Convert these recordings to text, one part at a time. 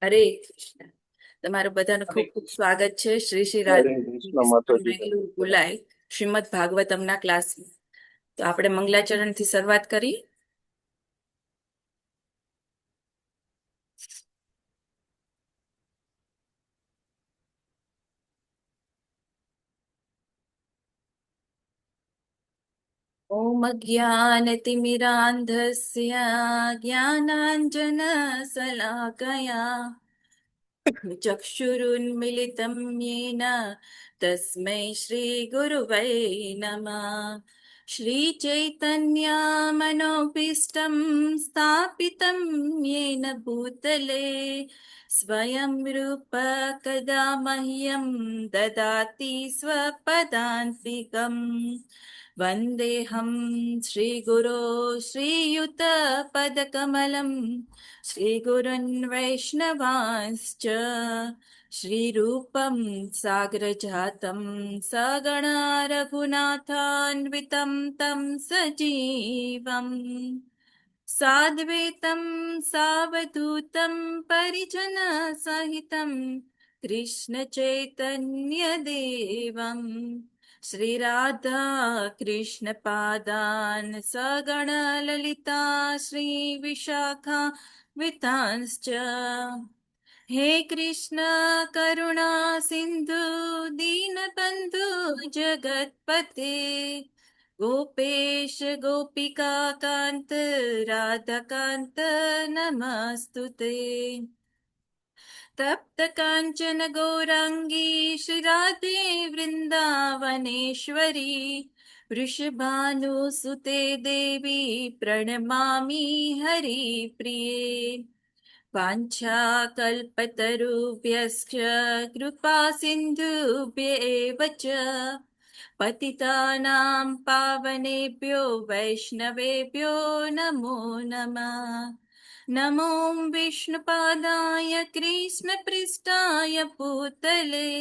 હરે કૃષ્ણ. તમારું બધાનું ખૂબ ખૂબ સ્વાગત છે શ્રી શ્રી હરે કૃષ્ણ માતાજી. બેંગલુરુ બોલાય શ્રીમદ ભાગવતમના ક્લાસમાં. તો આપણે મંગલાચરણ થી શરૂઆત કરી. ઓમ જ્ઞાનતિમિરાંધસ્ય જ્ઞાનાંજન શલાકયા ચક્ષુરુન્મિલિतं येन तस्मै श्रीगुरुवै नमः। श्रीचैतन्यमनोभीष्टं स्थापितं येन भूतले स्वयं रूप कदा मह्यं ददाति स्वपदान्तिकम्। वन्देऽहं श्रीगुरो श्रीयुतपदकमलं श्रीगुरुन् वैष्णवांश्च श्रीरूपं साग्रजातं सगणा रघुनाथान्वितं तं सजीवम् साद्वैतं सावधूतं परिजनसहितं कृष्णचैतन्यदेवम् श्रीराधा कृष्णपादान् सगणललिता श्रीविशाखा वितांश्च। हे कृष्ण करुणा सिन्धु दीनबन्धु जगत्पते गोपेश गोपिका कान्त राधाकान्त नमस्तुते। तप्त काञ्चन गौराङ्गी श्रीराधे वृन्दावनेश्वरी वृषभानुसुते देवी प्रणमामि हरिप्रिये। वाञ्छाकल्पतरुभ्यश्च कृपा सिन्धुभ्य एव च पतितानां पावनेभ्यो वैष्णवेभ्यो नमो नमः। नमो विष्णुपादाय कृष्णपृष्ठाय भूतले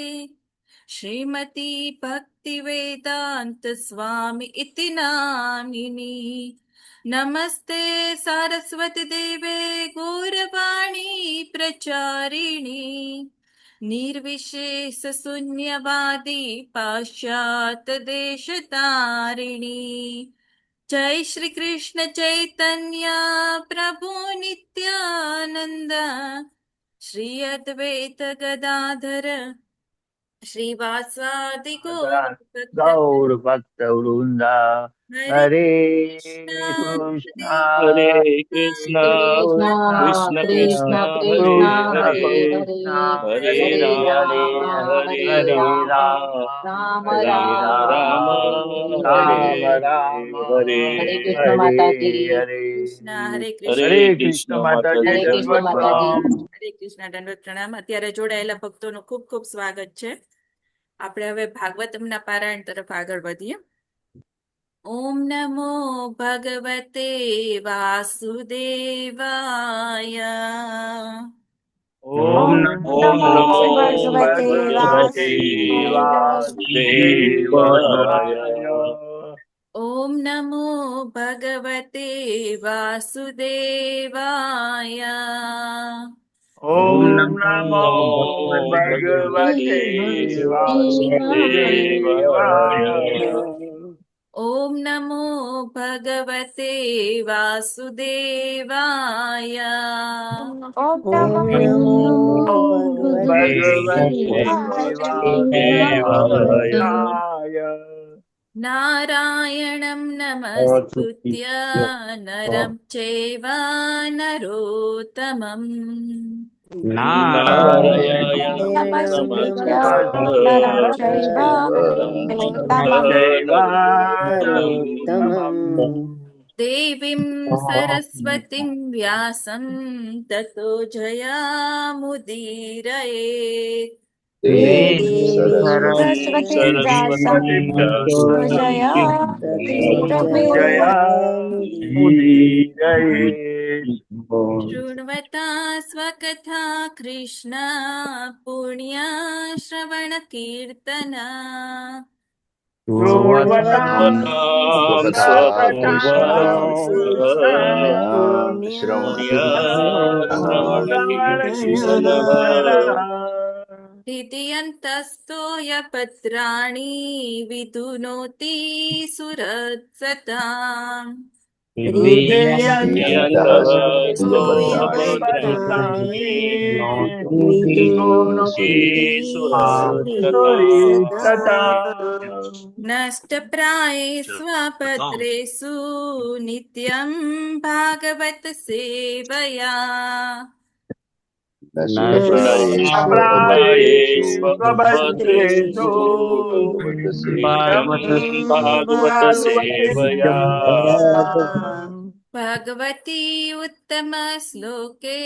श्रीमती भक्तिवेदान्त स्वामी इति नामिनी। नमस्ते सारस्वती देवे गौरवाणी प्रचारिणी निर्विशेष शून्यवादी पाश्चात्य देशतारिणी। जय श्री कृष्ण चैतन्य प्रभु नित्यानंद श्री अद्वैत गदाधर श्रीवासादि गौर भक्त वृंदा हरे कृष्णा हरे कृष्ण कृष्ण कृष्ण कृष्ण हरे कृष्ण हरे कृष्ण हरे हरे राम हरे हरे हरे राम राम राम हरे राम राम हरे राम राम हरे हरे हरे कृष्ण। हरे हरे कृष्ण। हरे कृष्ण कृष्ण माताજી माताજી દંડવત પ્રણામ. હરે કૃષ્ણ દંડવત પ્રણામ। અત્યારે જોડાયેલા ભક્તોનું ખૂબ ખૂબ સ્વાગત છે। આપણે હવે ભાગવતમના પારાયણ તરફ આગળ વધીએ। ઓમ નમો ભગવતે વાસુદેવાય। ઓમ ओम નમો नमो ભગવતે भगवते वासुदेवाय વાસુદેવાય. ઓમ નમો ભગવતે વાસુદેવાય। ઓમ ओम નમો नमो ભગવતે भगवते વાસુદેવાય. वासुदेवाय ઓમ નમો ભગવતે વાસુદેવાય। ઓમ નમો ભગવતે देवाय વાસુદેવાય. નારાયણં નમસ્કૃત્ય નરં ચૈવ નરોત્તમં नारायण नमस्कृत्य नरोत्तमम् દેવીં સરસ્વતીં વ્યાસં તતો જયામુદીરયેत्। દેવી सरस्वती સરસ્વતી જયા व्यासं મુદીરયે. शृण्वता स्वकथा कृष्ण पुण्या श्रवणकीर्तना શૃણ્વતામ શૃણ્વતામ સતતમ સતતમ શ્રવણીયમાનઃ हृदयन्तस्थोय पत्राणि विधुनोति सुरत्सताम् हृदयन्तस्तु હૃદયંતઃ ભદ્રાણિ વિદુનોતિ શૃણોતિ સુરતસતા नष्टप्रायेष्वपत्रेषु नित्यं भागवत सेवया નષ્ટપ્રાયેષુ નષ્ટપ્રાયેષ્વભદ્રેષુ ભદ્રેષુ નિત્યં ભાગવત સેવયા भगवती उत्तमश्लोके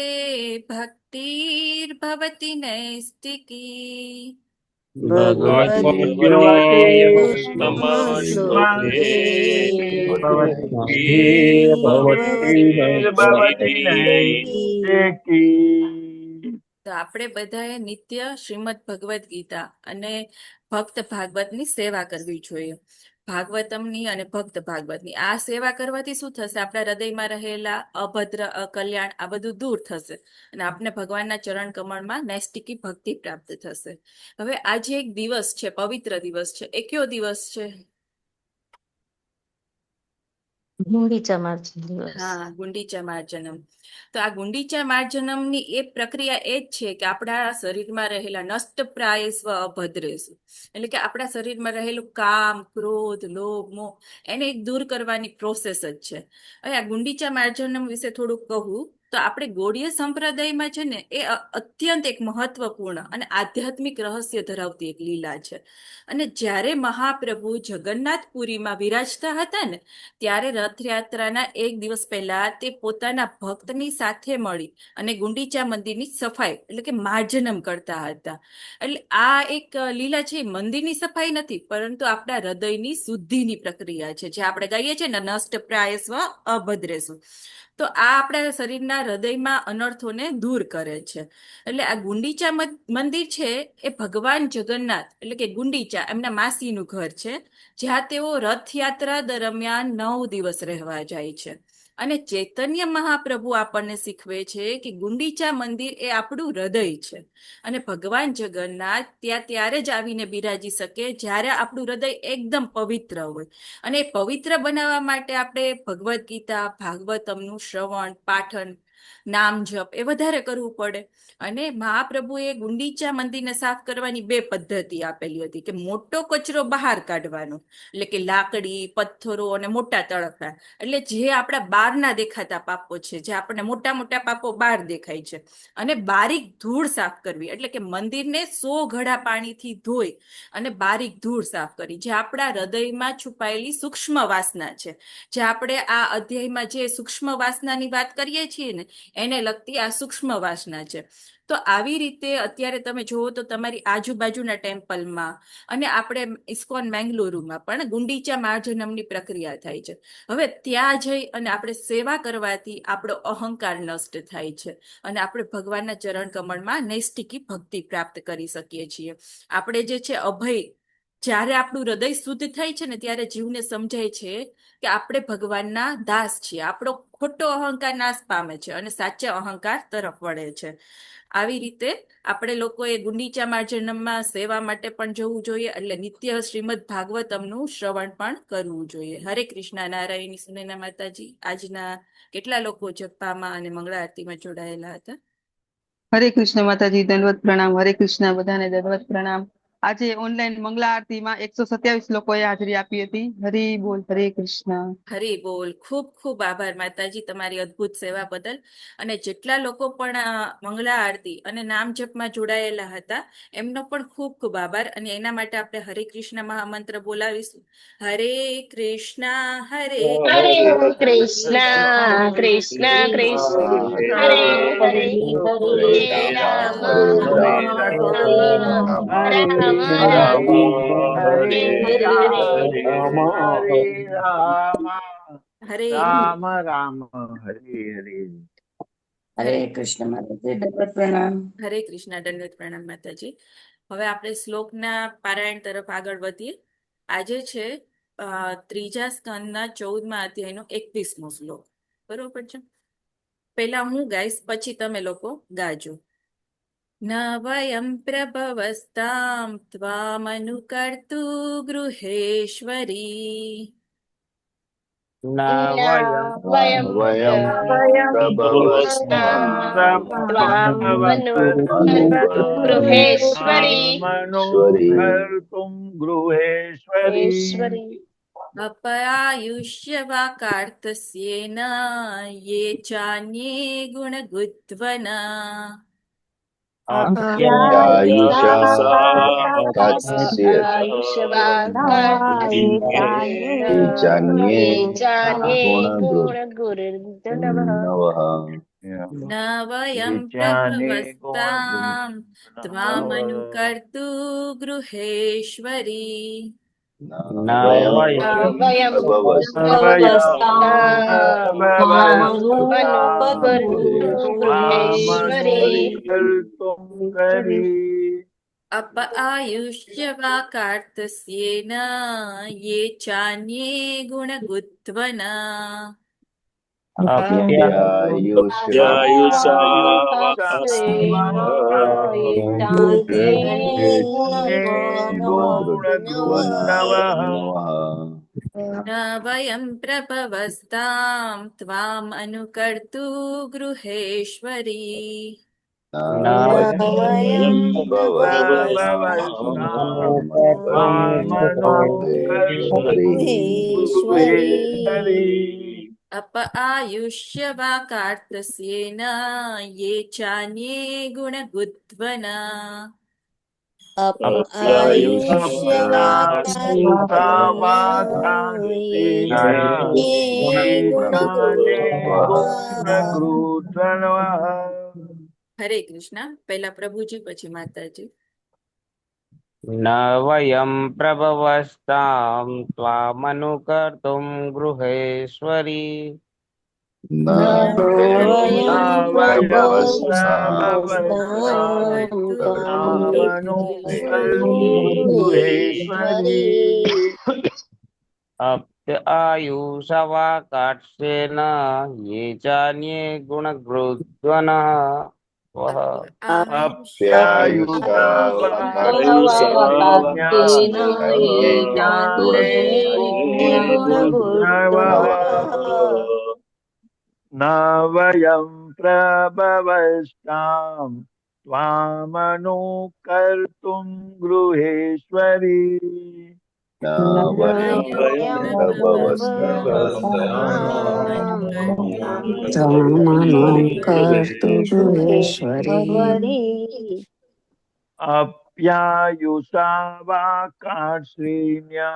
भक्तिर्भवति नैष्टिकी ભગવતી ઉત્તમ ઉત્તમશ્લોકે શ્લોકે ભક્તિર્ભવતિ નૈષ્ટિકી. તો આપણે બધાએ નિત્ય શ્રીમદ ભગવદ્ ગીતા અને ભક્ત ભાગવતની સેવા કરવી જોઈએ. ભાગવતમની અને ભક્ત ભાગવતની આ સેવા કરવાથી શું થશે? આપણા હૃદયમાં રહેલા અભદ્ર અકલ્યાણ આ બધું દૂર થશે અને આપને ભગવાનના ચરણ કમળમાં નૈષ્ટિકી ભક્તિ પ્રાપ્ત થશે. હવે આજે એક દિવસ છે, પવિત્ર દિવસ છે. એ કયો દિવસ છે? ગુંડીચા માર્ચનો દિવસ. હા, ગુંડીચા માર્જનમ. તો આ ગુંડીચા માર્જનમની એ પ્રક્રિયા એ જ છે કે આપણા શરીરમાં રહેલા નષ્ટપ્રાય સ્વ અભદ્રેષુ, એટલે કે આપણા શરીરમાં રહેલું કામ, ક્રોધ, લોભ, મોહ એને દૂર કરવાની પ્રોસેસ જ છે. હવે આ ગુંડીચા માર્જનમ વિશે થોડુંક કહું તો આપણે ગૌડીય સંપ્રદાયમાં છે ને એ અત્યંત એક મહત્વપૂર્ણ અને આધ્યાત્મિક રહસ્ય ધરાવતી એક લીલા છે. અને જ્યારે મહાપ્રભુ જગન્નાથપુરીમાં વિરાજતા હતા ને ત્યારે રથયાત્રાના એક દિવસ પહેલા તે પોતાના ભક્તની સાથે મળી અને ગુંડીચા મંદિરની સફાઈ એટલે કે માર્જનમ કરતા હતા. એટલે આ એક લીલા છે, મંદિરની સફાઈ નથી પરંતુ આપણા હૃદયની શુદ્ધિની પ્રક્રિયા છે, જે આપણે કહીએ છીએ ને નષ્ટ પ્રાયસ્વ અભદ્રેષુ. તો આ આપણા શરીરના હૃદયમાં અનર્થોને દૂર કરે છે. એટલે આ ગુંડીચા મંદિર છે એ ભગવાન જગન્નાથ એટલે કે ગુંડીચા એમના માસીનું ઘર છે, જ્યાં તેઓ રથયાત્રા દરમિયાન 9 દિવસ રહેવા જાય છે. અને ચૈતન્ય મહાપ્રભુ આપણને શીખવે છે કે ગુંડીચા મંદિર એ આપણું હૃદય છે અને ભગવાન જગન્નાથ ત્યાં ત્યારે જ આવીને બિરાજી શકે જ્યારે આપણું હૃદય એકદમ પવિત્ર હોય. અને એ પવિત્ર બનાવવા માટે આપણે ભગવદ્ ગીતા, ભાગવતમનું શ્રવણ, પાઠન, નામ જપ એ વધારે કરવું પડે. અને મહાપ્રભુએ ગુંડીચા મંદિરને સાફ કરવાની 2 પદ્ધતિ આપેલી હતી કે મોટો કચરો બહાર કાઢવાનો, એટલે કે લાકડી, પથ્થરો અને મોટા તળખડા, એટલે જે આપણા બહારના દેખાતા પાપો છે, જે આપણને મોટા મોટા પાપો બહાર દેખાય છે. અને બારીક ધૂળ સાફ કરવી, એટલે કે મંદિરને 100 ઘડા પાણીથી ધોઈ અને બારીક ધૂળ સાફ કરી, જે આપણા હૃદયમાં છુપાયેલી સૂક્ષ્મ વાસના છે, જે આપણે આ અધ્યાયમાં જે સૂક્ષ્મ વાસનાની વાત કરીએ છીએ ને એને લગતી આ સૂક્ષ્મ વાસના છે. તો આવી રીતે અત્યારે તમે જુઓ તો તમારી આજુબાજુના ટેમ્પલમાં અને આપણે ઇસ્કોન મેંગલુરુમાં પણ ગુંડીચા માર્જનમની પ્રક્રિયા થાય છે. હવે ત્યાં જઈ અને આપણે સેવા કરવાથી આપણો અહંકાર નષ્ટ થાય છે અને આપણે ભગવાનના ચરણ કમળમાં નૈષ્ટિકી ભક્તિ પ્રાપ્ત કરી શકીએ છીએ. આપણે જે છે અભય, જ્યારે આપણું હૃદય શુદ્ધ થાય છે ને ત્યારે જીવને સમજાય છે કે આપણે ભગવાનના દાસ છીએ. આપણો ખોટો અહંકાર નાશ પામે છે અને સાચા અહંકાર તરફ વળે છે. આવી રીતે આપણે લોકોએ ગુંડીચા માર્જનમમાં સેવા માટે પણ જવું જોઈએ, એટલે નિત્ય શ્રીમદ ભાગવતમનું શ્રવણ પણ કરવું જોઈએ. હરે કૃષ્ણ. નારાયણી સુનયના માતાજી, આજના કેટલા લોકો જપમાં અને મંગળા આરતીમાં જોડાયેલા હતા? હરે કૃષ્ણ માતાજી, દંડવત પ્રણામ. હરે કૃષ્ણ, બધાને દંડવત પ્રણામ. આજે ઓનલાઈન મંગલા આરતીમાં 127 લોકોએ હાજરી આપી હતી. હરિ બોલ, હરે કૃષ્ણ. હરી બોલ. ખૂબ ખૂબ આભાર માતાજી તમારી અદ્ભુત સેવા બદલ. અને જેટલા લોકો પણ મંગળા આરતી અને નામ જપમાં જોડાયેલા હતા એમનો પણ ખૂબ ખૂબ આભાર. અને એના માટે આપણે હરે કૃષ્ણ મહામંત્ર બોલાવીશું. હરે કૃષ્ણ હરે હરે કૃષ્ણ કૃષ્ણ કૃષ્ણ કૃષ્ણ હરે હરે હરે રામ રામ રામ રામ હરે હરે રામ હરે. હરે રામ હરે રામ રામ હરે હરે. હરે કૃષ્ણ માતાજી, દંડવત પ્રણામ. હરે કૃષ્ણ. દંડવત પ્રણામ માતાજી. હવે આપણે શ્લોકના પારાયણ તરફ આગળ વધીએ. આજે છે ત્રીજા સ્કંદના 14મા અધ્યાયનો 31મો શ્લોક. બરોબર છે. પહેલા હું ગાઈશ, પછી તમે લોકો ગાજો. ન વયમ પ્રભવસ્તામ ત્વામનુકર્તુ ગૃહેશ્વરી. ન વયમ વયમ પ્રભવસ્તામ ત્વામ મનુકર્તુ ગૃહેશ્વરી કર્તુમ ગૃહેશ્વરી ઈશ્વરી અપયાયુષ્યવાકાર્તસ્યેન યે ચાન્યે ગુણગુદ્વના. આયુષ્યવાકાર્તસ્યેન યે ચાન્યે ગુણગુર્ધનવઃ ન વયમ પ્રભવસ્તામ ત્વામનુકર્તુ ગૃહેશ્વરી. વયમ પ્રભવસ્તામ મનુકર્તુ ગૃહેશ્વરી અપ આયુષ્યવાકાર્તસ્યેન યે ચાન્યે ગુણગુદ્વના. ન વયમ પ્રભવસ્તામ ત્વામ અનુકર્તુ ગૃહેશ્વરી. અપ આયુષ્યવાકાર્તસ્યેન યે ચાન્યે ગુણગુદ્વના. હરે કૃષ્ણ. પહેલા પ્રભુજી, પછી માતાજી. ન વયમ પ્રભવસ્તામ ત્વામનુકર્તુમ ગૃહેશ્વરી. અપ્યાયુષવાકાર્તસ્યેન યે ચાન્યે ગુણગુર્ધનઃ ન વયમ પ્રભવસ્તામ ત્વામનુકર્તુમ ગૃહેશ્વરી. ત્વામનુકર્તુ ગૃહેશ્વરી અપ્યાયુષાવાકાશ્રીણ્ય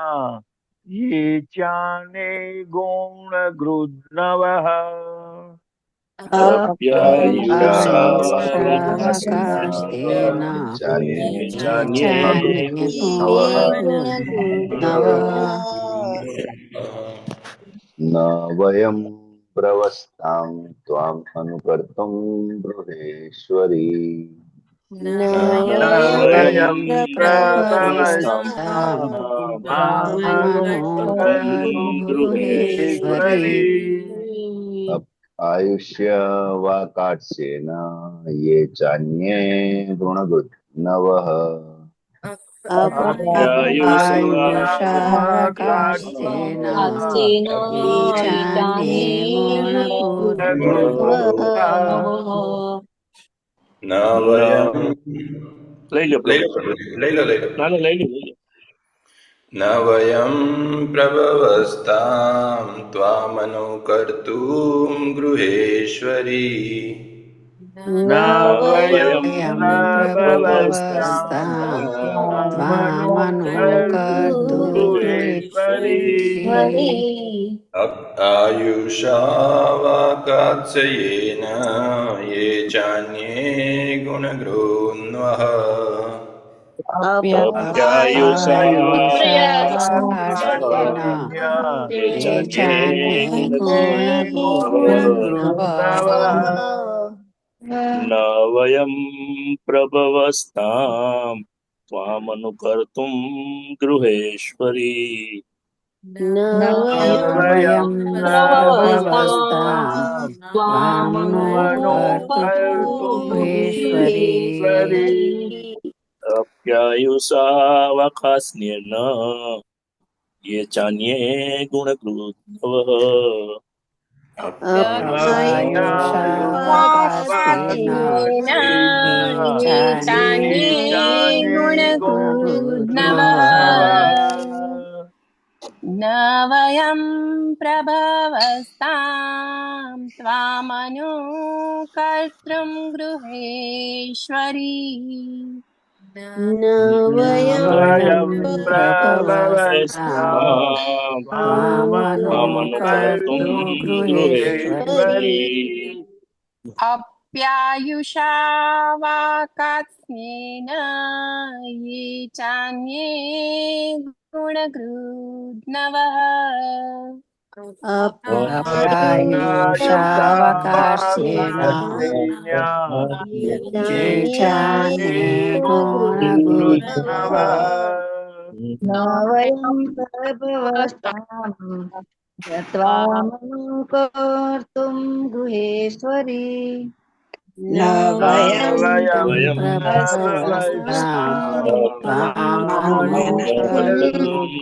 યે ચાને ગુણગૃધ્નવઃ. અપ્યાયુષાવકાશેન ચાન્યે ગુણગુર્નવઃ. ન વયમ પ્રવસ્તામ ત્વામ અનુકર્તુમ ગૃહેશ્વરી. ન વયમ પ્રભવસ્તામ ત્વામનુકર્તુમ ગૃહેશ્વરી. આયુષ્યવાકાટ્સ્યેન યે ચાન્યે ગુણગુર્નવઃ. અપ્યાયુષાવકાશેન યે ચાન્યે ગુણગુર્નવઃ. ન વયમ ન વયમ પ્રભવસ્તામ ત્વામનુકર્તુમ ગૃહેશ્વરી. ન વયમ પ્રભવસ્તામ ત્વામનુકર્તુ ગૃહેશ્વરી. આયુષાવાકાત્સ્યેન યે ચાન્યે ગુણગૃહ્ણવઃ. અપ્યાયુષાવકાશેન યે ચાન્યે ગુણગૃહ્ણવઃ. ન વયમ પ્રભવસ્તામ त्वामनुकर्तुं गृहेश्वरी न वयं प्रभवस्तां त्वामनुकर्तुं गृहेश्वरी अप्यायुषावकाश्येन ये चान्ये गुणकृतवः अप्यायुषावकास्तेन ये चान्ये गुणकृत्स्नवः न वयं प्रभवस्तां त्वामनुकर्तृं गृहेश्वरी न वयं प्रभवस्तां त्वामनुकर्तुं गृहेश्वरी अप्यायुषावाकात्स्येन ये चान्ये गुणकृत्स्नवः अप्यायुषावकाशेन ये चान्ये गुणकृत्स्नवः न वयं प्रभवस्तां त्वामनुकर्तुं गृहेश्वरी न वयं प्रभवस्तां त्वामनुकर्तुं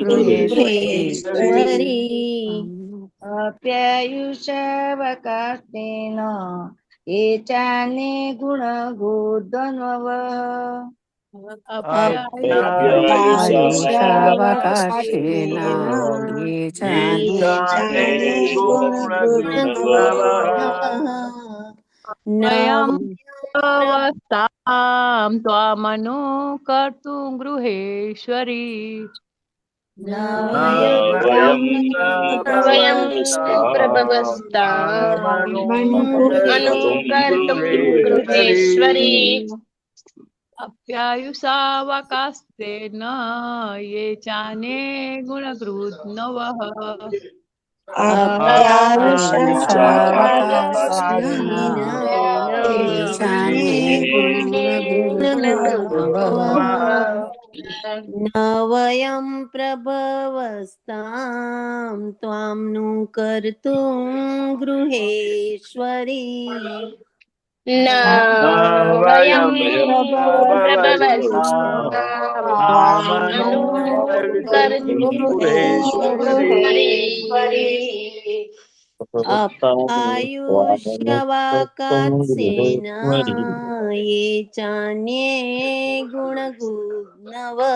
गृहेश्वरी अप्यायुषावकाशेन ये चान्ये गुणकृत्स्नवः अप्यायुषावकाशेन ये चान्ये गुणकृत्स्नवः न प्रभवस्तां त्वामनुकर्तुं गृहेश्वरी न वयं प्रभवस्तां अनुकर्तुं गृहेश्वरी अप्यायुषावकास्तेन ये चान्ये गुणकृत्स्नवः अप्यायुषावकाशेन ये चान्ये गुणकृत्स्नवः न वयं प्रभवस्तां त्वामनुकर्तुं गृहेश्वरी न वयं प्रभवस्तां गृहेश्वरी आयुष्यवाकात्सेन ये चान्ये गुणकृत्स्नवः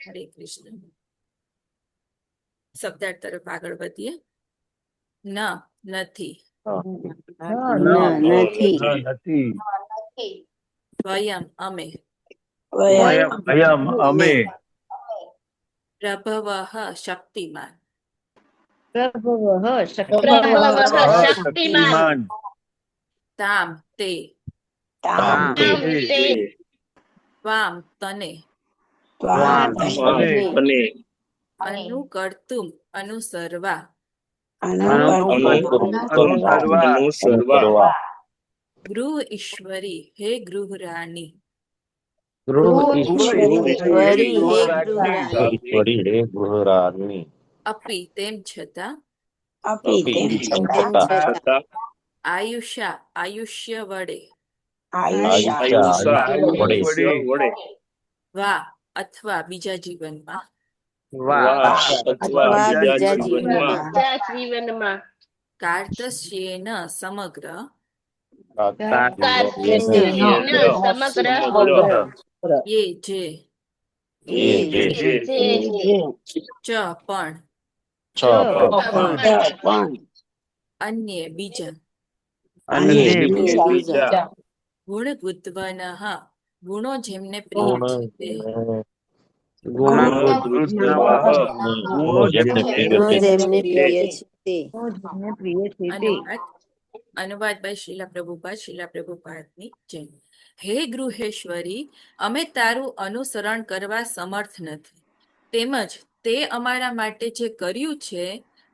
હરે કૃષ્ણ. શબ્દાર્થ તરફ આગળ વધીએ. ન નથી, નથી સ્વયં અમે, અમે પ્રભવઃ શક્તિમાન, શક્તિમાન તામ તે, ત્વામ તને, અનુકર્તુમ અનુસરવા, ગૃહ ઈશ્વરી હે ગૃહ રાણી, અપી તેમ છતાં, આયુષા આયુષ્ય વડે, વા અથવા બીજા જીવનમાં, જીવનમાં કાર્તસ્યેન સમગ્ર, સમગ્ર એ જે, ચ પણ, અન્ય બીજા, ગુણ ગુત્વનઃ ગુણો જેમને પ્રિય છે તે, જેમને પ્રિય છે તે અનુવાદ અનુવાદ બાય શીલા પ્રભુપાદની જય. હે ગૃહેશ્વરી, અમે તારું અનુસરણ કરવા સમર્થ નથી, તેમજ તે અમારા માટે જે કર્યું છે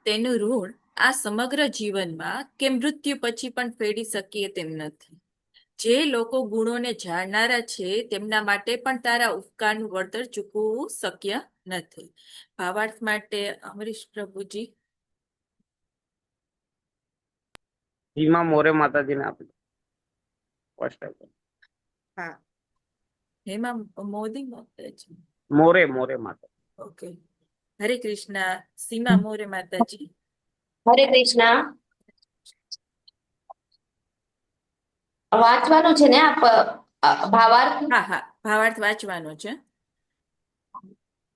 તેનું ઋણ આ સમગ્ર જીવનમાં કે મૃત્યુ પછી પણ ફેડી શકીએ તેમ નથી. જે લોકો ગુણોને જાણનારા છે તેમના માટે પણ તારા ઉપકારનું વળતર ચૂકવવું શક્ય નથી. ભાવાર્થ માટે અમરીશ પ્રભુજી. સીમા મોરે માતાજીને આપી ફર્સ્ટ ટાઈમ. હા, હેમા મોદી માતાજી. મોરે માતા. ઓકે. હરે કૃષ્ણ. સીમા મોરે માતાજી. હરે કૃષ્ણ. વાંચવાનું છે ને ભાવાર્થ. હા હા, ભાવાર્થ વાંચવાનો છે.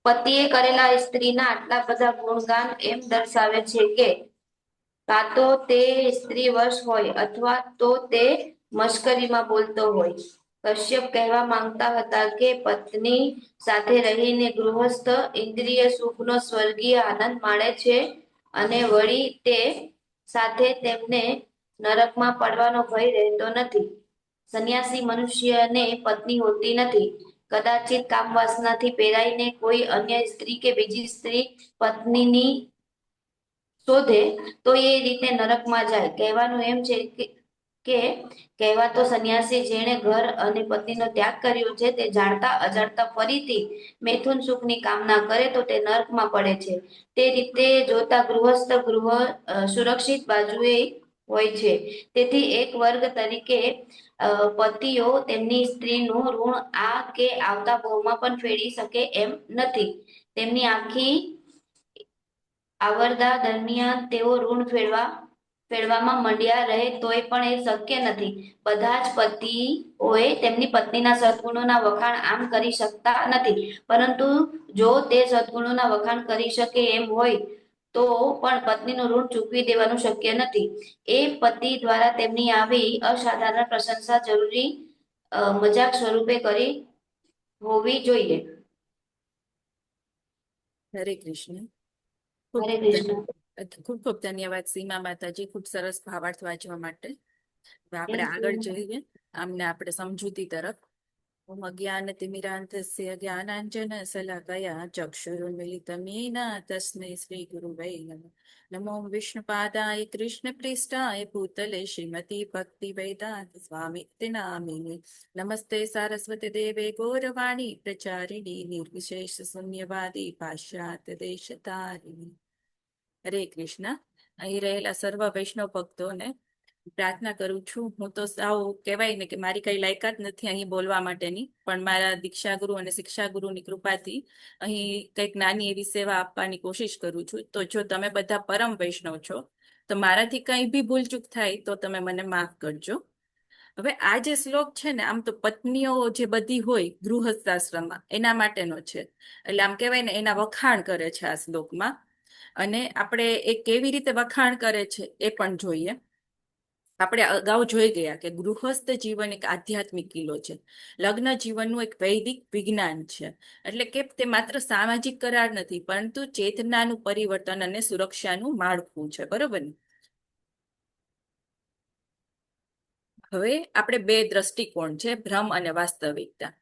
પતિએ કરેલા સ્ત્રીના આટલા બધા ગુણગાન એમ દર્શાવે છે કે કાં તો તે સ્ત્રી વશ હોય અથવા તો તે મશ્કરીમાં બોલતો હોય. કશ્યપ કહેવા માંગતા હતા કે પત્ની સાથે રહીને ગૃહસ્થ ઇન્દ્રિય સુખનો સ્વર્ગીય આનંદ માણે છે અને વળી તે સાથે તેમને નરકમાં પડવાનો ભય રહેતો નથી. સંન્યાસી મનુષ્યને પત્ની હોતી નથી. કદાચિત કામ વાસનાથી પેરાઈને કોઈ અન્ય સ્ત્રી કે બીજી સ્ત્રી પત્નીની શોધે તો એ રીતે નરકમાં જાય. કહેવાનું એમ છે કે કહેવાતો સંન્યાસી જેણે ઘર અને પતિનો ત્યાગ કર્યો છે તે જાણતા અજાણતા ફરીથી મૈથુન સુખની કામના કરે તો તે નરકમાં પડે છે. તે રીતે જોતા ગૃહસ્થ ગૃહ સુરક્ષિત બાજુએ હોય છે. તેથી એક વર્ગ તરીકે પતિઓ તેમની સ્ત્રીનું ઋણ આ કે આવતા ભવમાં પણ ફેડી શકે એમ નથી. તેમની આખી આવરદા દરમિયાન તેઓ ઋણ ફેડવામાં મંડ્યા રહે તોય પણ એ શક્ય નથી. બધા જ પતિઓએ તેમની પત્નીના સદગુણોના વખાણ આમ કરી શકતા નથી, પરંતુ જો તે સદગુણોના વખાણ કરી શકે એમ હોય તો પણ પત્નીનું ઋણ ચૂકવી દેવાનું શક્ય નથી. એ પતિ દ્વારા તેમની આવી અસાધારણ પ્રશંસા જરૂરી મજાક સ્વરૂપે કરી હોવી જોઈએ. હરે કૃષ્ણ. ખૂબ હરે કૃષ્ણ. ખૂબ ખૂબ ધન્યવાદ સીમા માતાજી, ખૂબ સરસ ભાવાર્થ વાંચવા માટે. હવે આપણે Thank આગળ you. જઈએ આમને આપણે સમજૂતી તરફ. ઓમ અજ્ઞાનતિમિરાન્ધસ્ય જ્ઞાનાંજન શલાકયા ચક્ષુરુન્મિલિતં येन તસ્मै શ્રી ગુરુવે નમઃ. નમો વિષ્ણુપાદાય કૃષ્ણપ્રેષ્ઠાય ભૂતલે શ્રીમતી ભક્તિવેદાંત સ્વામિતિ નામિને. નમસ્તે સારસ્વતી દેવે ગૌરવાણી પ્રચારિણી નિર્વિશેષ શૂન્યવાદી પાશ્ચાત્ય દેશતારિણી. હરે કૃષ્ણ. અહીં રહેલા સર્વ વૈષ્ણવ ભક્તોને પ્રાર્થના કરું છું. હું તો સાવ કહેવાય ને કે મારી કઈ લાયકાત નથી અહીં બોલવા માટેની, પણ મારા દીક્ષા ગુરુ અને શિક્ષા ગુરુની કૃપાથી અહીં કંઈક નાની એવી સેવા આપવાની કોશિશ કરું છું. તો જો તમે બધા પરમ વૈષ્ણવ છો તો મારાથી કંઈ બી ભૂલચૂક થાય તો તમે મને માફ કરજો. હવે આ જે શ્લોક છે ને, આમ તો પત્નીઓ જે બધી હોય ગૃહસ્થાશ્રમમાં એના માટેનો છે. એટલે આમ કહેવાય ને એના વખાણ કરે છે આ શ્લોકમાં. અને આપણે એ કેવી રીતે વખાણ કરે છે એ પણ જોઈએ. આપણે અગાઉ જોઈ ગયા કે ગૃહસ્થ જીવન એક આધ્યાત્મિક કિલ્લો છે. લગ્ન જીવનનું એક વૈદિક વિજ્ઞાન છે. એટલે કે તે માત્ર સામાજિક કરાર નથી, પરંતુ ચેતનાનું પરિવર્તન અને સુરક્ષાનું માળખું છે. બરોબર ને? હવે આપણે બે દ્રષ્ટિકોણ છે, ભ્રમ અને વાસ્તવિકતા.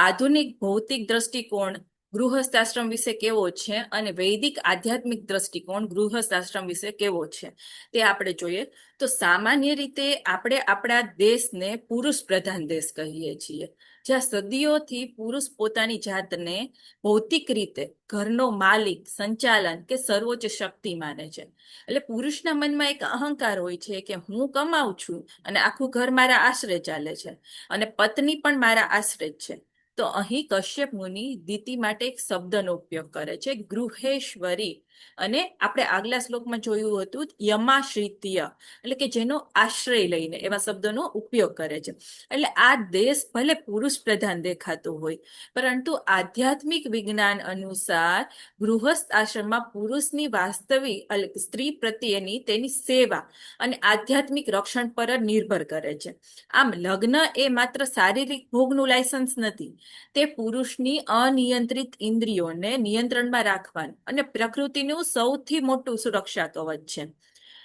આધુનિક ભૌતિક દ્રષ્ટિકોણ ગૃહસ્થાશ્રમ વિશે કેવો છે અને વૈદિક આધ્યાત્મિક દ્રષ્ટિકોણ ગૃહસ્થાશ્રમ વિશે કેવો છે તે આપણે જોઈએ. તો સામાન્ય રીતે આપણે આપણા દેશને પુરુષ પ્રધાન દેશ કહીએ છીએ, જ્યાં સદીઓથી પુરુષ પોતાની જાતને ભૌતિક રીતે ઘરનો માલિક, સંચાલન કે સર્વોચ્ચ શક્તિ માને છે. એટલે પુરુષના મનમાં એક અહંકાર હોય છે કે હું કમાઉં છું અને આખું ઘર મારા આશરે ચાલે છે અને પત્ની પણ મારા આશરે જ છે. તો અહીં કશ્યપ મુનિ દીતિ માટે એક શબ્દનો ઉપયોગ કરે છે, ગૃહેશ્વરી. અને આપણે આગલા શ્લોકમાં જોયું હતું યમાશ્રિત્ય, એટલે કે જેનો આશ્રય લઈને એવા શબ્દોનો ઉપયોગ કરે છે. એટલે આ દેશ ભલે પુરુષ પ્રધાન દેખાતો હોય, પરંતુ આધ્યાત્મિક વિજ્ઞાન અનુસાર ગૃહસ્થ આશ્રમમાં પુરુષની વાસ્તવિક સ્ત્રી પ્રત્યેની તેની સેવા અને આધ્યાત્મિક રક્ષણ પર જ નિર્ભર કરે છે. આમ લગ્ન એ માત્ર શારીરિક ભોગનું લાયસન્સ નથી, તે પુરુષની અનિયંત્રિત ઇન્દ્રિયોને નિયંત્રણમાં રાખવાનું અને પ્રકૃતિનું સૌથી મોટું સુરક્ષા કવચ છે.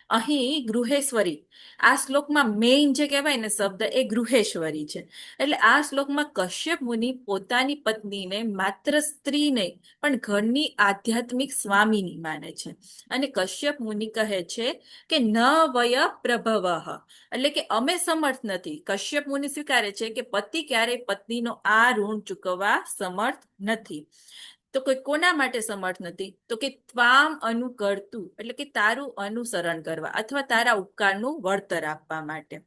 અહીં ગૃહેશ્વરી, આ શ્લોકમાં મેઇન જે કહેવાય ને શબ્દ એ ગૃહેશ્વરી છે. એટલે આ શ્લોકમાં કશ્યપ મુનિ પોતાની પત્નીને માત્ર સ્ત્રી નહીં પણ ઘરની આધ્યાત્મિક સ્વામીની માને છે. અને કશ્યપ મુનિ કહે છે કે ન વય પ્રભવઃ, એટલે કે અમે સમર્થ નથી. કશ્યપ મુનિ સ્વીકારે છે કે પતિ ક્યારેય પત્નીનો આ ઋણ ચૂકવવા સમર્થ નથી. તો કોઈ કોના માટે સમર્થ નથી? તો કે ત્વામ અનુકર્તું, એટલે કે તારું અનુસરણ કરવા અથવા તારા ઉપકારનું વળતર આપવા માટે.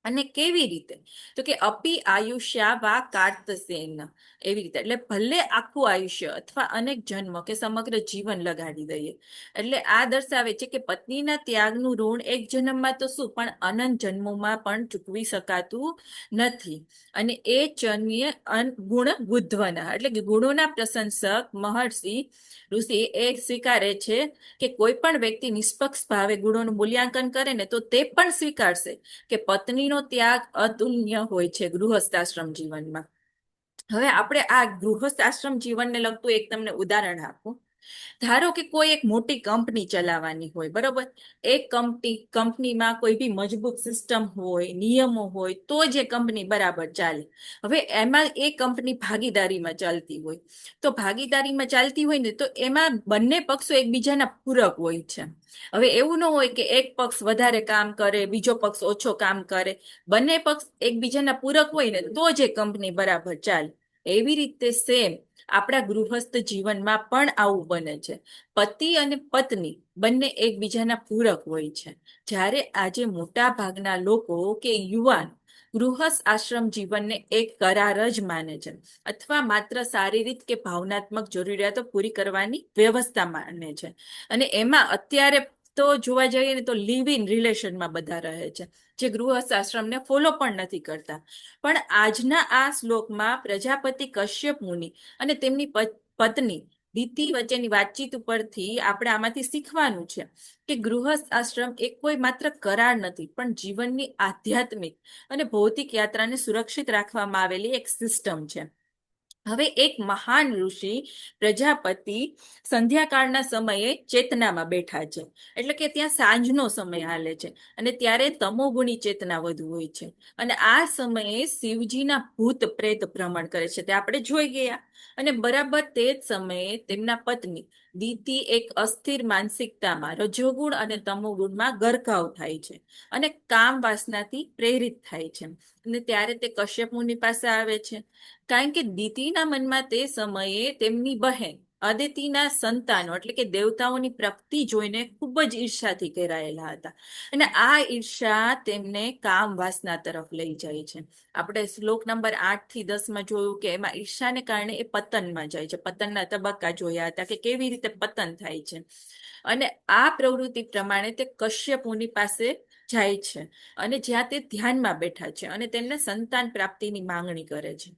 અને કેવી રીતે? તો કે અપી આયુષ્યા વા કાર્તસેન, એવી રીતે. એટલે ભલે આખું આયુષ્ય અથવા અનેક જન્મ કે સમગ્ર જીવન લગાડી દઈએ. એટલે આ દર્શાવે છે કે પત્નીના ત્યાગનું ઋણ એક જન્મમાં તો શું પણ અનંત જન્મોમાં પણ ચૂકવી શકાતું નથી. અને એ ચન્ય ગુણ બુદ્ધવના, એટલે કે ગુણોના પ્રશંસક મહર્ષિ ઋષિ એ સ્વીકારે છે કે કોઈ પણ વ્યક્તિ નિષ્પક્ષ ભાવે ગુણોનું મૂલ્યાંકન કરે ને તો તે પણ સ્વીકારશે કે પત્નીનો ત્યાગ અતુલ્ય હોય છે ગૃહસ્થાશ્રમ જીવનમાં. હવે આપણે આ ગૃહસ્થાશ્રમ જીવનને લગતું એક તમને ઉદાહરણ આપું. ધારો કે કોઈ એક મોટી કંપની ચલાવવાની હોય, બરોબર. એક કંપનીમાં કોઈ બી મજબૂત સિસ્ટમ હોય, નિયમો હોય તો જે કંપની બરાબર ચાલે. હવે એમાં એ કંપની ભાગીદારીમાં ચાલતી હોય, તો ભાગીદારીમાં ચાલતી હોય ને તો એમાં બંને પક્ષો એકબીજાના પૂરક હોય છે. હવે એવું ન હોય કે એક પક્ષ વધારે કામ કરે, બીજો પક્ષ ઓછો કામ કરે. બંને પક્ષ એકબીજાના પૂરક હોય ને તો જે કંપની બરાબર ચાલે. એવી રીતે સેમ આપણા ગૃહસ્થ જીવનમાં પણ આવું બને છે. પતિ અને પત્ની બંને એકબીજાના પૂરક હોય છે. જ્યારે આજે મોટા ભાગના લોકો કે યુવાન ગૃહસ્થ આશ્રમ જીવનને એક કરાર જ માને છે અથવા માત્ર શારીરિક કે ભાવનાત્મક જરૂરિયાતો પૂરી કરવાની વ્યવસ્થા માને છે. અને એમાં અત્યારે તો જોવા જઈએ ને તો લિવ ઇન રિલેશનમાં બધા રહે છે, જે ગૃહસ્થ આશ્રમને ફોલો પણ નથી કરતા. પણ આજના આ શ્લોકમાં પ્રજાપતિ કશ્યપ મુનિ અને તેમની પત્ની દિતિ વચ્ચેની વાતચીત ઉપરથી આપણે આમાંથી શીખવાનું છે કે ગૃહસ્થ આશ્રમ એ કોઈ માત્ર કરાર નથી પણ જીવનની આધ્યાત્મિક અને ભૌતિક યાત્રાને સુરક્ષિત રાખવામાં આવેલી એક સિસ્ટમ છે. હવે એક મહાન ઋષિ પ્રજાપતિ સંધ્યાકાળના સમયે ચેતનામાં બેઠા છે, એટલે કે ત્યાં સાંજનો સમય હાલે છે અને ત્યારે તમોગુણી ચેતના વધુ હોય છે. અને આ સમયે શિવજીના ભૂત પ્રેત ભ્રમણ કરે છે, તે આપણે જોઈ ગયા. અને બરાબર તે જ સમયે તેમના પત્ની દિતિ એક અસ્થિર માનસિકતામાં રજોગુણ અને તમોગુણમાં ગરકાવ થાય છે અને કામ વાસનાથી પ્રેરિત થાય છે. અને ત્યારે તે કશ્યપ મુનિ પાસે આવે છે, કારણ કે દિતિના મનમાં તે સમયે તેમની બહેન અદિતિના સંતાનો એટલે કે દેવતાઓની પ્રાપ્તિ જોઈને ખૂબ જ ઈર્ષાથી ઘેરાયેલા હતા. અને આ ઈર્ષા તેમને કામ વાસના તરફ લઈ જાય છે. આપણે શ્લોક નંબર 8 થી 10 જોયું કે એમાં ઈર્ષાને કારણે એ પતનમાં જાય છે. પતનના તબક્કા જોયા હતા કે કેવી રીતે પતન થાય છે. અને આ પ્રવૃત્તિ પ્રમાણે તે કશ્યપ મુનિ પાસે જાય છે અને જ્યાં તે ધ્યાનમાં બેઠા છે અને તેમને સંતાન પ્રાપ્તિની માંગણી કરે છે.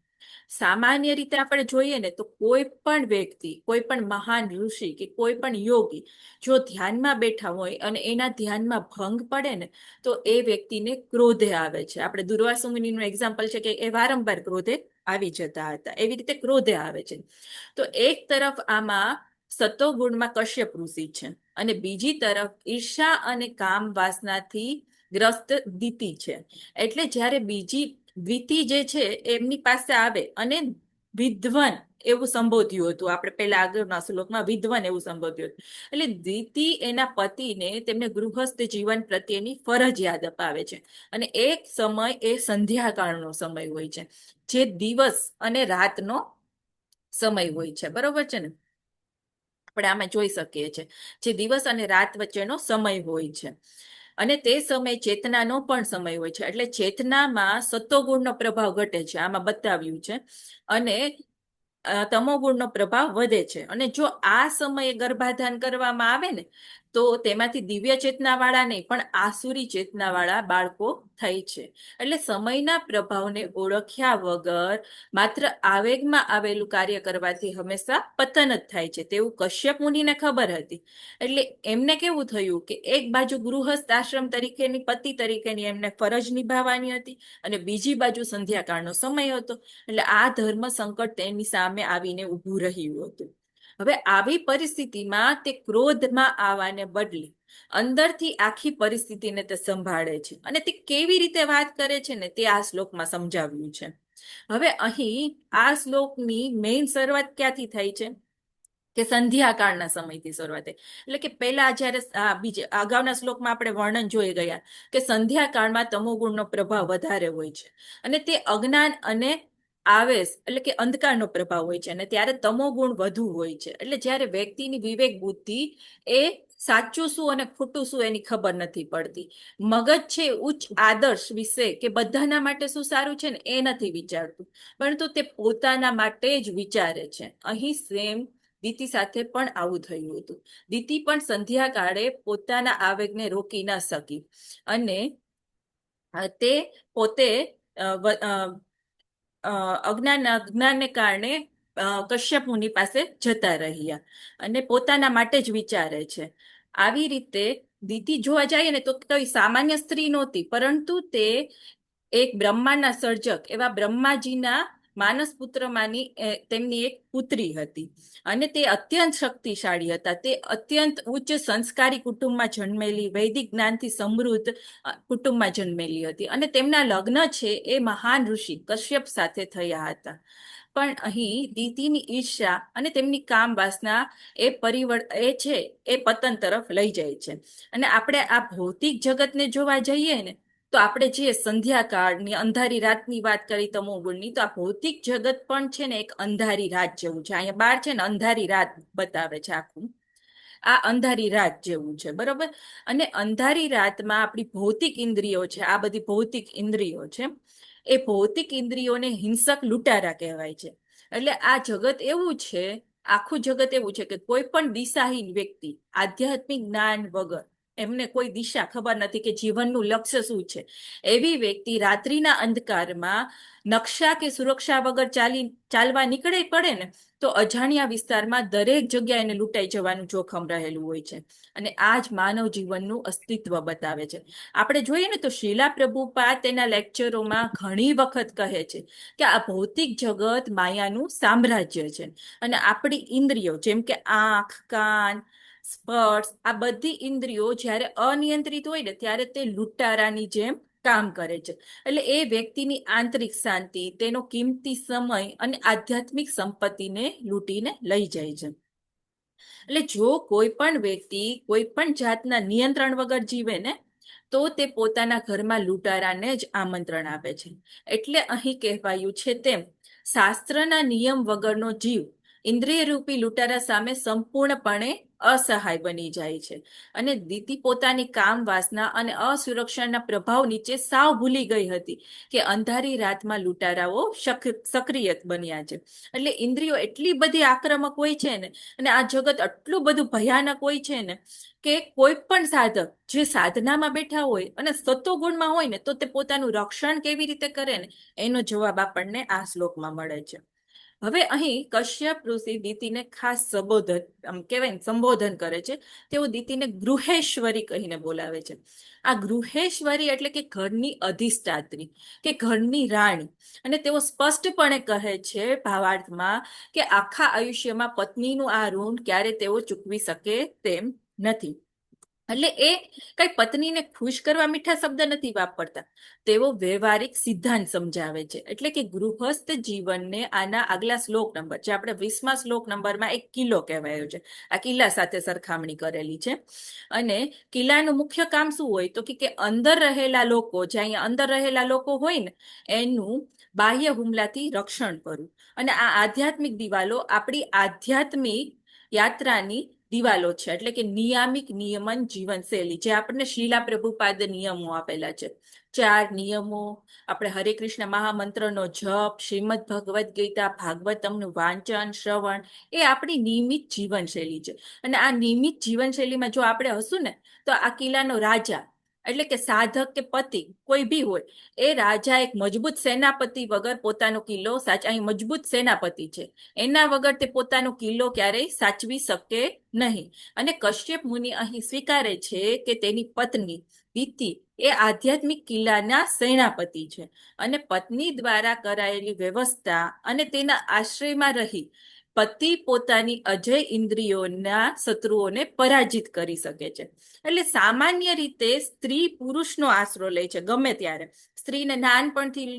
સામાન્ય રીતે આપણે જોઈએ ને તો કોઈ પણ વ્યક્તિ, કોઈ પણ મહાન ઋષિ કે કોઈ પણ યોગી જો ધ્યાનમાં બેઠા હોય અને એના ધ્યાનમાં ભંગ પડે ને તો એ વ્યક્તિને ક્રોધે આવે છે. આપણે દુર્વાસુ મુનિનું એક્ઝામ્પલ છે કે એ વારંવાર ક્રોધે આવી જતા હતા, એવી રીતે ક્રોધે આવે છે. તો એક તરફ આમાં સતોગુણમાં કશ્યપ ઋષિ છે અને બીજી તરફ ઈર્ષા અને કામ વાસનાથી ગ્રસ્ત દિતિ છે. એટલે જ્યારે બીજી દ્વિતિ જે છે એમની પાસે આવે અને વિદ્વાન એવું સંબોધ્યું હતું, આપણે પહેલા આગળના શ્લોકમાં વિદ્વાન એવું સંબોધ્યું હતું. એટલે દિતિ એના પતિને તેમને ગૃહસ્થ જીવન પ્રત્યેની ફરજ યાદ અપાવે છે. અને એક સમય એ સંધ્યાકાળનો સમય હોય છે, જે દિવસ અને રાતનો સમય હોય છે, બરોબર છે ને. આપણે આમાં જોઈ શકીએ છીએ જે દિવસ અને રાત વચ્ચેનો સમય હોય છે. અને તે સમય ચેતનાનો પણ સમય હોય છે. એટલે ચેતનામાં સત્વગુણનો પ્રભાવ ઘટે છે, આમાં બતાવ્યું છે, અને તમોગુણનો પ્રભાવ વધે છે. અને જો આ સમયે ગર્ભાધાન કરવામાં આવે ને તો તેમાંથી દિવ્ય ચેતના વાળા નહીં પણ આસુરી ચેતના વાળા બાળકો થાય છે. એટલે સમયના પ્રભાવને ઓળખ્યા વગર માત્ર આવેગમાં આવેલું કાર્ય કરવાથી હંમેશા પતન જ થાય છે, તેવું કશ્યપ મુનિને ખબર હતી. એટલે એમને કેવું થયું કે એક બાજુ ગૃહસ્થ આશ્રમ તરીકેની પતિ તરીકેની એમને ફરજ નિભાવવાની હતી અને બીજી બાજુ સંધ્યાકાળનો સમય હતો. એટલે આ ધર્મ સંકટ તેની સામે આવીને ઊભું રહ્યું હતું. હવે આવી પરિસ્થિતિમાં તે ક્રોધમાં આવવાને બદલે અંદરથી આખી પરિસ્થિતિને તે સંભાળે છે અને તે કેવી રીતે વાત કરે છે ને તે આ શ્લોકમાં સમજાવ્યું છે. હવે અહીં આ શ્લોકની મેઇન શરૂઆત ક્યાંથી થઈ છે કે સંધ્યાકાળના સમયથી શરૂઆત થઈ. એટલે કે પહેલા જ્યારે અગાઉના શ્લોકમાં આપણે વર્ણન જોઈ ગયા કે સંધ્યાકાળમાં તમોગુણનો પ્રભાવ વધારે હોય છે અને તે અજ્ઞાન અને આવેશ એટલે કે અંધકારનો પ્રભાવ હોય છે અને ત્યારે તમોગુણ વધુ હોય છે. એટલે જ્યારે વ્યક્તિની વિવેક બુદ્ધિ એ સાચું શું અને ખોટું શું એની ખબર નથી પડતી. મગજ છે ઉચ્ચ આદર્શ વિશે કે બધાના માટે શું સારું છે ને એ નથી વિચારતું, પરંતુ તે પોતાના માટે જ વિચારે છે. અહીં સેમ દીતિ સાથે પણ આવું થયું હતું. દીતિ પણ સંધ્યાકાળે પોતાના આવેગને રોકી ન શકી અને તે પોતે અજ્ઞાનને કારણે કશ્યપ મુનિ પાસે જતા રહ્યા અને પોતાના માટે જ વિચારે છે. આવી રીતે દીતિ જોવા જઈએ ને તો કોઈ સામાન્ય સ્ત્રી નહોતી, પરંતુ તે એક બ્રહ્માંડના સર્જક એવા બ્રહ્માજીના માનસ પુત્રમાંની તેમની એક પુત્રી હતી અને તે અત્યંત શક્તિશાળી હતા. તે અત્યંત ઉચ્ચ સંસ્કારી કુટુંબમાં જન્મેલી, વૈદિક જ્ઞાનથી સમૃદ્ધ કુટુંબમાં જન્મેલી હતી અને તેમના લગ્ન છે એ મહાન ઋષિ કશ્યપ સાથે થયા હતા. પણ અહીં દીતિની ઈર્ષા અને તેમની કામ વાસના એ પતન તરફ લઈ જાય છે. અને આપણે આ ભૌતિક જગતને જોવા જઈએ ને તો આપણે જે સંધ્યાકાળની અંધારી રાતની વાત કરી તમોગુણની, તો આ ભૌતિક જગત પણ છે ને એક અંધારી રાત જેવું છે. અહીંયા બહાર છે ને અંધારી રાત બતાવે છે આખું, આ અંધારી રાત જેવું છે, બરોબર. અને અંધારી રાતમાં આપણી ભૌતિક ઇન્દ્રિયો છે, આ બધી ભૌતિક ઇન્દ્રિયો છે, એ ભૌતિક ઇન્દ્રિયોને હિંસક લૂંટારા કહેવાય છે. એટલે આ જગત એવું છે, આખું જગત એવું છે કે કોઈ પણ દિશાહીન વ્યક્તિ આધ્યાત્મિક જ્ઞાન વગર, એમને કોઈ દિશા ખબર નથી કે જીવનનું લક્ષ્ય શું છે, એવી વ્યક્તિ રાત્રિના અંધકારમાં નકશા કે સુરક્ષા વગર ચાલવા નીકળે પડે ને તો અજાણ્યા વિસ્તારમાં દરેક જગ્યાએ એને લૂંટાઈ જવાનું જોખમ રહેલું હોય છે. અને આ જ માનવ જીવનનું અસ્તિત્વ બતાવે છે. આપણે જોઈએ ને તો શીલા પ્રભુપાદ તેના લેક્ચરોમાં ઘણી વખત કહે છે કે આ ભૌતિક જગત માયાનું સામ્રાજ્ય છે અને આપણી ઇન્દ્રિયો જેમ કે આંખ, કાન, સ્પર્શ, આ બધી ઇન્દ્રિયો જ્યારે અનિયંત્રિત હોય ને ત્યારે તે લૂંટારાની જેમ કામ કરે છે. એટલે એ વ્યક્તિની આંતરિક શાંતિ, તેનો કિંમતી સમય અને આધ્યાત્મિક સંપત્તિને લૂંટીને લઈ જાય છે. એટલે જો કોઈ પણ વ્યક્તિ કોઈ પણ જાતના નિયંત્રણ વગર જીવે ને તો તે પોતાના ઘરમાં લૂંટારાને જ આમંત્રણ આપે છે. એટલે અહીં કહેવાયું છે તેમ શાસ્ત્રના નિયમ વગરનો જીવ ઇન્દ્રિય રૂપી લૂંટારા સામે સંપૂર્ણપણે અસહાય બની જાય છે. અને દીતિ પોતાની કામ વાસના અને અસુરક્ષાના પ્રભાવ નીચે સાવ ભૂલી ગઈ હતી કે અંધારી રાતમાં લૂંટારાઓ સક્રિય બન્યા છે. એટલે ઇન્દ્રિયો એટલી બધી આક્રમક હોય છે ને અને આ જગત આટલું બધું ભયાનક હોય છે ને કે કોઈ પણ સાધક જે સાધનામાં બેઠા હોય અને સત્વગુણમાં હોય ને તો તે પોતાનું રક્ષણ કેવી રીતે કરે ને એનો જવાબ આપણને આ શ્લોકમાં મળે છે. હવે અહીં કશ્યપ ઋષિ દીતિને ખાસ સંબોધન કરે છે. તેઓ દીતિને ગૃહેશ્વરી કહીને બોલાવે છે. આ ગૃહેશ્વરી એટલે કે ઘરની અધિષ્ઠાત્રી કે ઘરની રાણી. અને તેઓ સ્પષ્ટપણે કહે છે ભાવાર્થમાં કે આખા આયુષ્યમાં પત્નીનું આ ઋણ ક્યારે તેઓ ચૂકવી શકે તેમ નથી. એટલે એ કઈ પત્નીને ખુશ કરવા મીઠા શબ્દ નથી વાપરતા, તેઓ વ્યવહારિક સિદ્ધાંત સમજાવે છે. એટલે કે ગૃહસ્થ જીવનને આના આગલા શ્લોક નંબર જે આપણે 20મા શ્લોક નંબરમાં એક કિલ્લો કહેવાયો છે, આ કિલ્લા સાથે સરખામણી કરેલી છે. અને કિલ્લાનું મુખ્ય કામ શું હોય તો કે અંદર રહેલા લોકો, જે અહીંયા અંદર રહેલા લોકો હોય ને એનું બાહ્ય હુમલાથી રક્ષણ કરવું. અને આ આધ્યાત્મિક દિવાલો આપણી આધ્યાત્મિક યાત્રાની દિવાલો છે. એટલે કે નિયામિક નિયમન જીવનશૈલી જે આપણને શીલા પ્રભુપાદ નિયમો આપેલા છે. 4 નિયમો, આપણે હરે કૃષ્ણ મહામંત્રનો જપ, શ્રીમદ ભગવદ્ ગીતા, ભાગવતમનું વાંચન, શ્રવણ, એ આપણી નિયમિત જીવનશૈલી છે. અને આ નિયમિત જીવનશૈલીમાં જો આપણે હશું ને તો આ કિલ્લાનો રાજા એટલે કે સાધક કે પતિ કોઈ બી હોય, એ રાજા એક મજબૂત સેનાપતિ વગર પોતાનો કિલ્લો અહીં મજબૂત સેનાપતિ છે, એના વગર તે પોતાનો કિલ્લો ક્યારેય સાચવી શકે નહીં. અને કશ્યપ મુનિ અહીં સ્વીકારે છે કે તેની પત્ની દીતિ એ આધ્યાત્મિક કિલ્લાના સેનાપતિ છે અને પત્ની દ્વારા કરાયેલી વ્યવસ્થા અને તેના આશ્રયમાં રહી પતિ પોતાની અજય ઇન્દ્રિયોના શત્રુઓને પરાજિત કરી શકે છે. એટલે સામાન્ય રીતે સ્ત્રી પુરુષનો આશરો લે છે ગમે ત્યારે. સ્ત્રીને નાનપણથી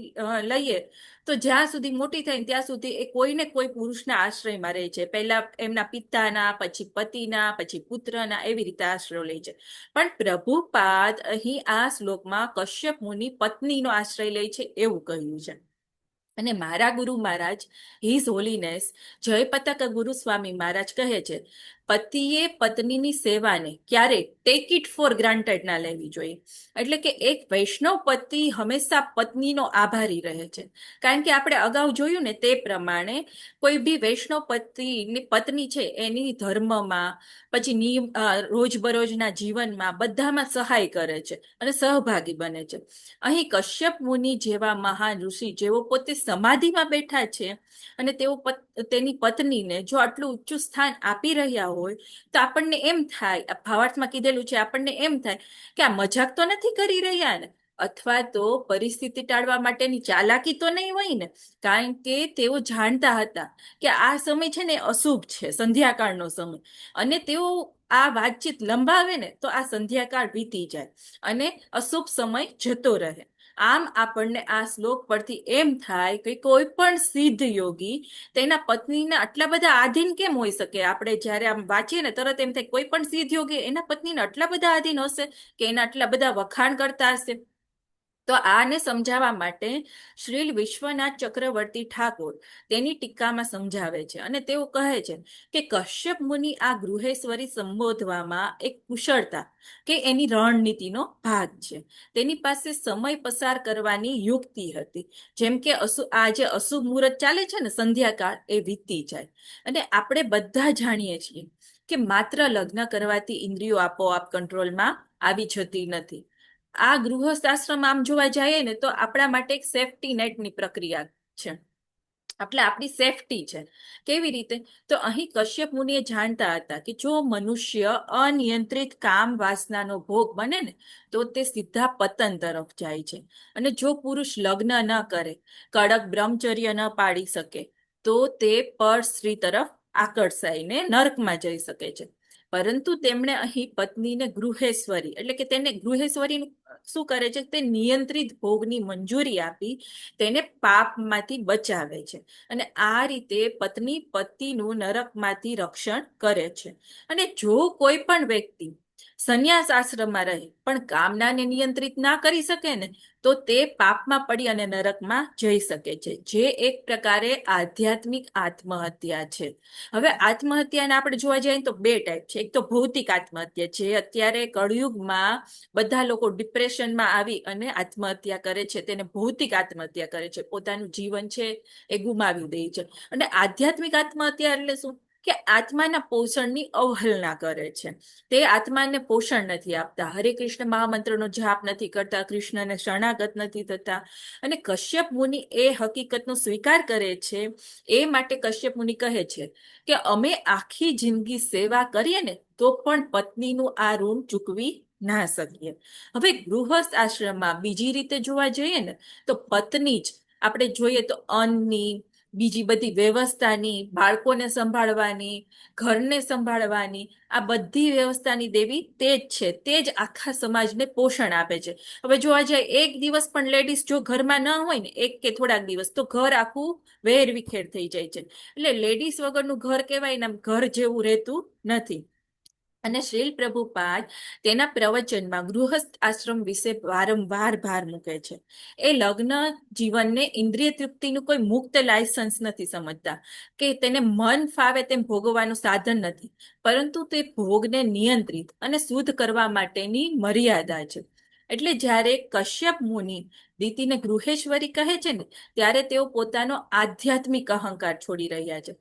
લઈએ તો જ્યાં સુધી મોટી થાય ને ત્યાં સુધી એ કોઈને કોઈ પુરુષના આશ્રયમાં રહે છે. પહેલા એમના પિતાના, પછી પતિના, પછી પુત્રના, એવી રીતે આશ્રય લે છે. પણ પ્રભુપાદ અહીં આ શ્લોકમાં કશ્યપ મુનિ પત્નીનો આશ્રય લે છે એવું કહ્યું છે. અને મારા ગુરુ મહારાજ હિઝ હોલીનેસ જયપતાક ગુરુ સ્વામી મહારાજ કહે છે, પતિએ પત્નીની સેવાને ક્યારેય ટેક ઇટ ફોર ગ્રાન્ટેડ ના લેવી જોઈએ. એટલે કે એક વૈષ્ણવ પતિ હંમેશા પત્નીનો આભારી રહે છે. કારણ કે આપણે અગાઉ જોયું ને તે પ્રમાણે કોઈ બી વૈષ્ણવ પત્ની છે એની ધર્મમાં, પછી રોજબરોજના જીવનમાં બધામાં સહાય કરે છે અને સહભાગી બને છે. અહીં કશ્યપ મુનિ જેવા મહાન ઋષિ જેઓ પોતે સમાધિમાં બેઠા છે અને તેઓ તેની પત્નીને જો આટલું ઊંચું સ્થાન આપી રહ્યા હોય તો આપણને એમ થાય, ભાવાર્થમાં કીધેલું છે, આપણને એમ થાય કે આ મજાક તો નથી કરી રહ્યા ને, અથવા તો પરિસ્થિતિ ટાળવા માટેની ચાલાકી તો નહીં હોય ને. કારણ કે તેઓ જાણતા હતા કે આ સમય છે ને અશુભ છે, સંધ્યાકાળનો સમય, અને તેઓ આ વાતચીત લંબાવે ને તો આ સંધ્યાકાળ વીતી જાય અને અશુભ સમય જતો રહે. આમ આપણને આ શ્લોક પરથી એમ થાય કે કોઈ પણ સિદ્ધ યોગી તેના પત્નીને આટલા બધા આધીન કેમ હોઈ શકે. આપણે જ્યારે આમ વાંચીએ ને તરત એમ થાય કોઈ પણ સિદ્ધ યોગી એના પત્નીને આટલા બધા આધીન હશે કે એના આટલા બધા વખાણ કરતા હશે. તો આને સમજાવવા માટે શ્રીલ વિશ્વનાથ ચક્રવર્તી ઠાકોર તેની ટીકામાં સમજાવે છે અને તેઓ કહે છે કે કશ્યપ મુનિ આ ગૃહેશ્વરી સંબોધવામાં એક કુશળતા કે એની રણનીતિનો ભાગ છે. તેની પાસે સમય પસાર કરવાની યુક્તિ હતી. જેમ કે આ જે અશુભ મુહૂર્ત ચાલે છે ને સંધ્યાકાળ, એ વીતી જાય. અને આપણે બધા જાણીએ છીએ કે માત્ર લગ્ન કરવાથી ઇન્દ્રિયો આપોઆપ કંટ્રોલમાં આવી જતી નથી. આ ગૃહસ્થ આશ્રમ આમ જોવા જઈએ ને તો આપણા માટે એક સેફટી નેટની પ્રક્રિયા છે, એટલે આપણી સેફટી છે. કેવી રીતે? તો અહીં કશ્યપ મુનિએ જાણતા હતા કે જો મનુષ્ય અનિયંત્રિત કામ વાસનાનો ભોગ બને ને તો તે સીધા પતન તરફ જાય છે. અને જો પુરુષ લગ્ન ન કરે, કડક બ્રહ્મચર્ય ન પાડી શકે, તો તે પર સ્ત્રી તરફ આકર્ષાઈને નરકમાં જઈ શકે છે. પરંતુ તેમણે અહીં પત્નીને ગૃહેશ્વરી, એટલે કે તેને ગૃહેશ્વરી શું કરે છે, તે નિયંત્રિત ભોગની મંજૂરી આપી તેને પાપમાંથી બચાવે છે. અને આ રીતે પત્ની પતિનું નરકમાંથી રક્ષણ કરે છે. અને જો કોઈ પણ વ્યક્તિ સંન્યાસ આશ્રમમાં રહે પણ કામનાને નિયંત્રિત ના કરી શકે ને તો તે પાપમાં પડી અને નરકમાં જઈ શકે છે, જે એક પ્રકારે આધ્યાત્મિક આત્મહત્યા છે. હવે આત્મહત્યાને આપણે જોવા જઈએ તો બે ટાઈપ છે. એક તો ભૌતિક આત્મહત્યા, જે અત્યારે કળયુગમાં બધા લોકો ડિપ્રેશનમાં આવી અને આત્મહત્યા કરે છે, તેને ભૌતિક આત્મહત્યા કરે છે, પોતાનું જીવન છે એ ગુમાવી દે છે. અને આધ્યાત્મિક આત્મહત્યા એટલે શું કે આત્માના પોષણની અવહેલના કરે છે. તે આત્માને પોષણ નથી આપતા, હરે કૃષ્ણ મહામંત્રનો જાપ નથી કરતા, કૃષ્ણને શરણાગત નથી થતા. અને કશ્યપ મુનિ એ હકીકતનો સ્વીકાર કરે છે. એ માટે કશ્યપ મુનિ કહે છે કે અમે આખી જિંદગી સેવા કરીએ ને તો પણ પત્નીનું આ ઋણ ચૂકવી ના શકીએ. હવે ગૃહસ્થ આશ્રમમાં બીજી રીતે જોવા જઈએ ને તો પત્ની જ, આપણે જોઈએ તો અન્નની, બીજી બધી વ્યવસ્થાની, બાળકોને સંભાળવાની, ઘરને સંભાળવાની, આ બધી વ્યવસ્થાની દેવી તે જ છે. તે જ આખા સમાજને પોષણ આપે છે. હવે જોવા જાય એક દિવસ પણ લેડીઝ જો ઘરમાં ન હોય ને, એક કે થોડાક દિવસ, તો ઘર આખું વેર વિખેર થઈ જાય છે. એટલે લેડીઝ વગરનું ઘર કહેવાય ને, ઘર જેવું રહેતું નથી. અને શ્રીલ પ્રભુપાદ તેના પ્રવચનમાં ગૃહસ્થ આશ્રમ વિશે વારંવાર ભાર મૂકે છે. એ લગ્ન જીવનને ઇન્દ્રિય તૃપ્તિનું કોઈ મુક્ત લાયસન્સ નથી સમજતા, કે તેને મન ફાવે તેમ ભોગવવાનું સાધન નથી, પરંતુ તે ભોગને નિયંત્રિત અને શુદ્ધ કરવા માટેની મર્યાદા છે. એટલે જ્યારે કશ્યપ મુનિ દીતિને ગૃહેશ્વરી કહે છે ને ત્યારે તેઓ પોતાનો આધ્યાત્મિક અહંકાર છોડી રહ્યા છે.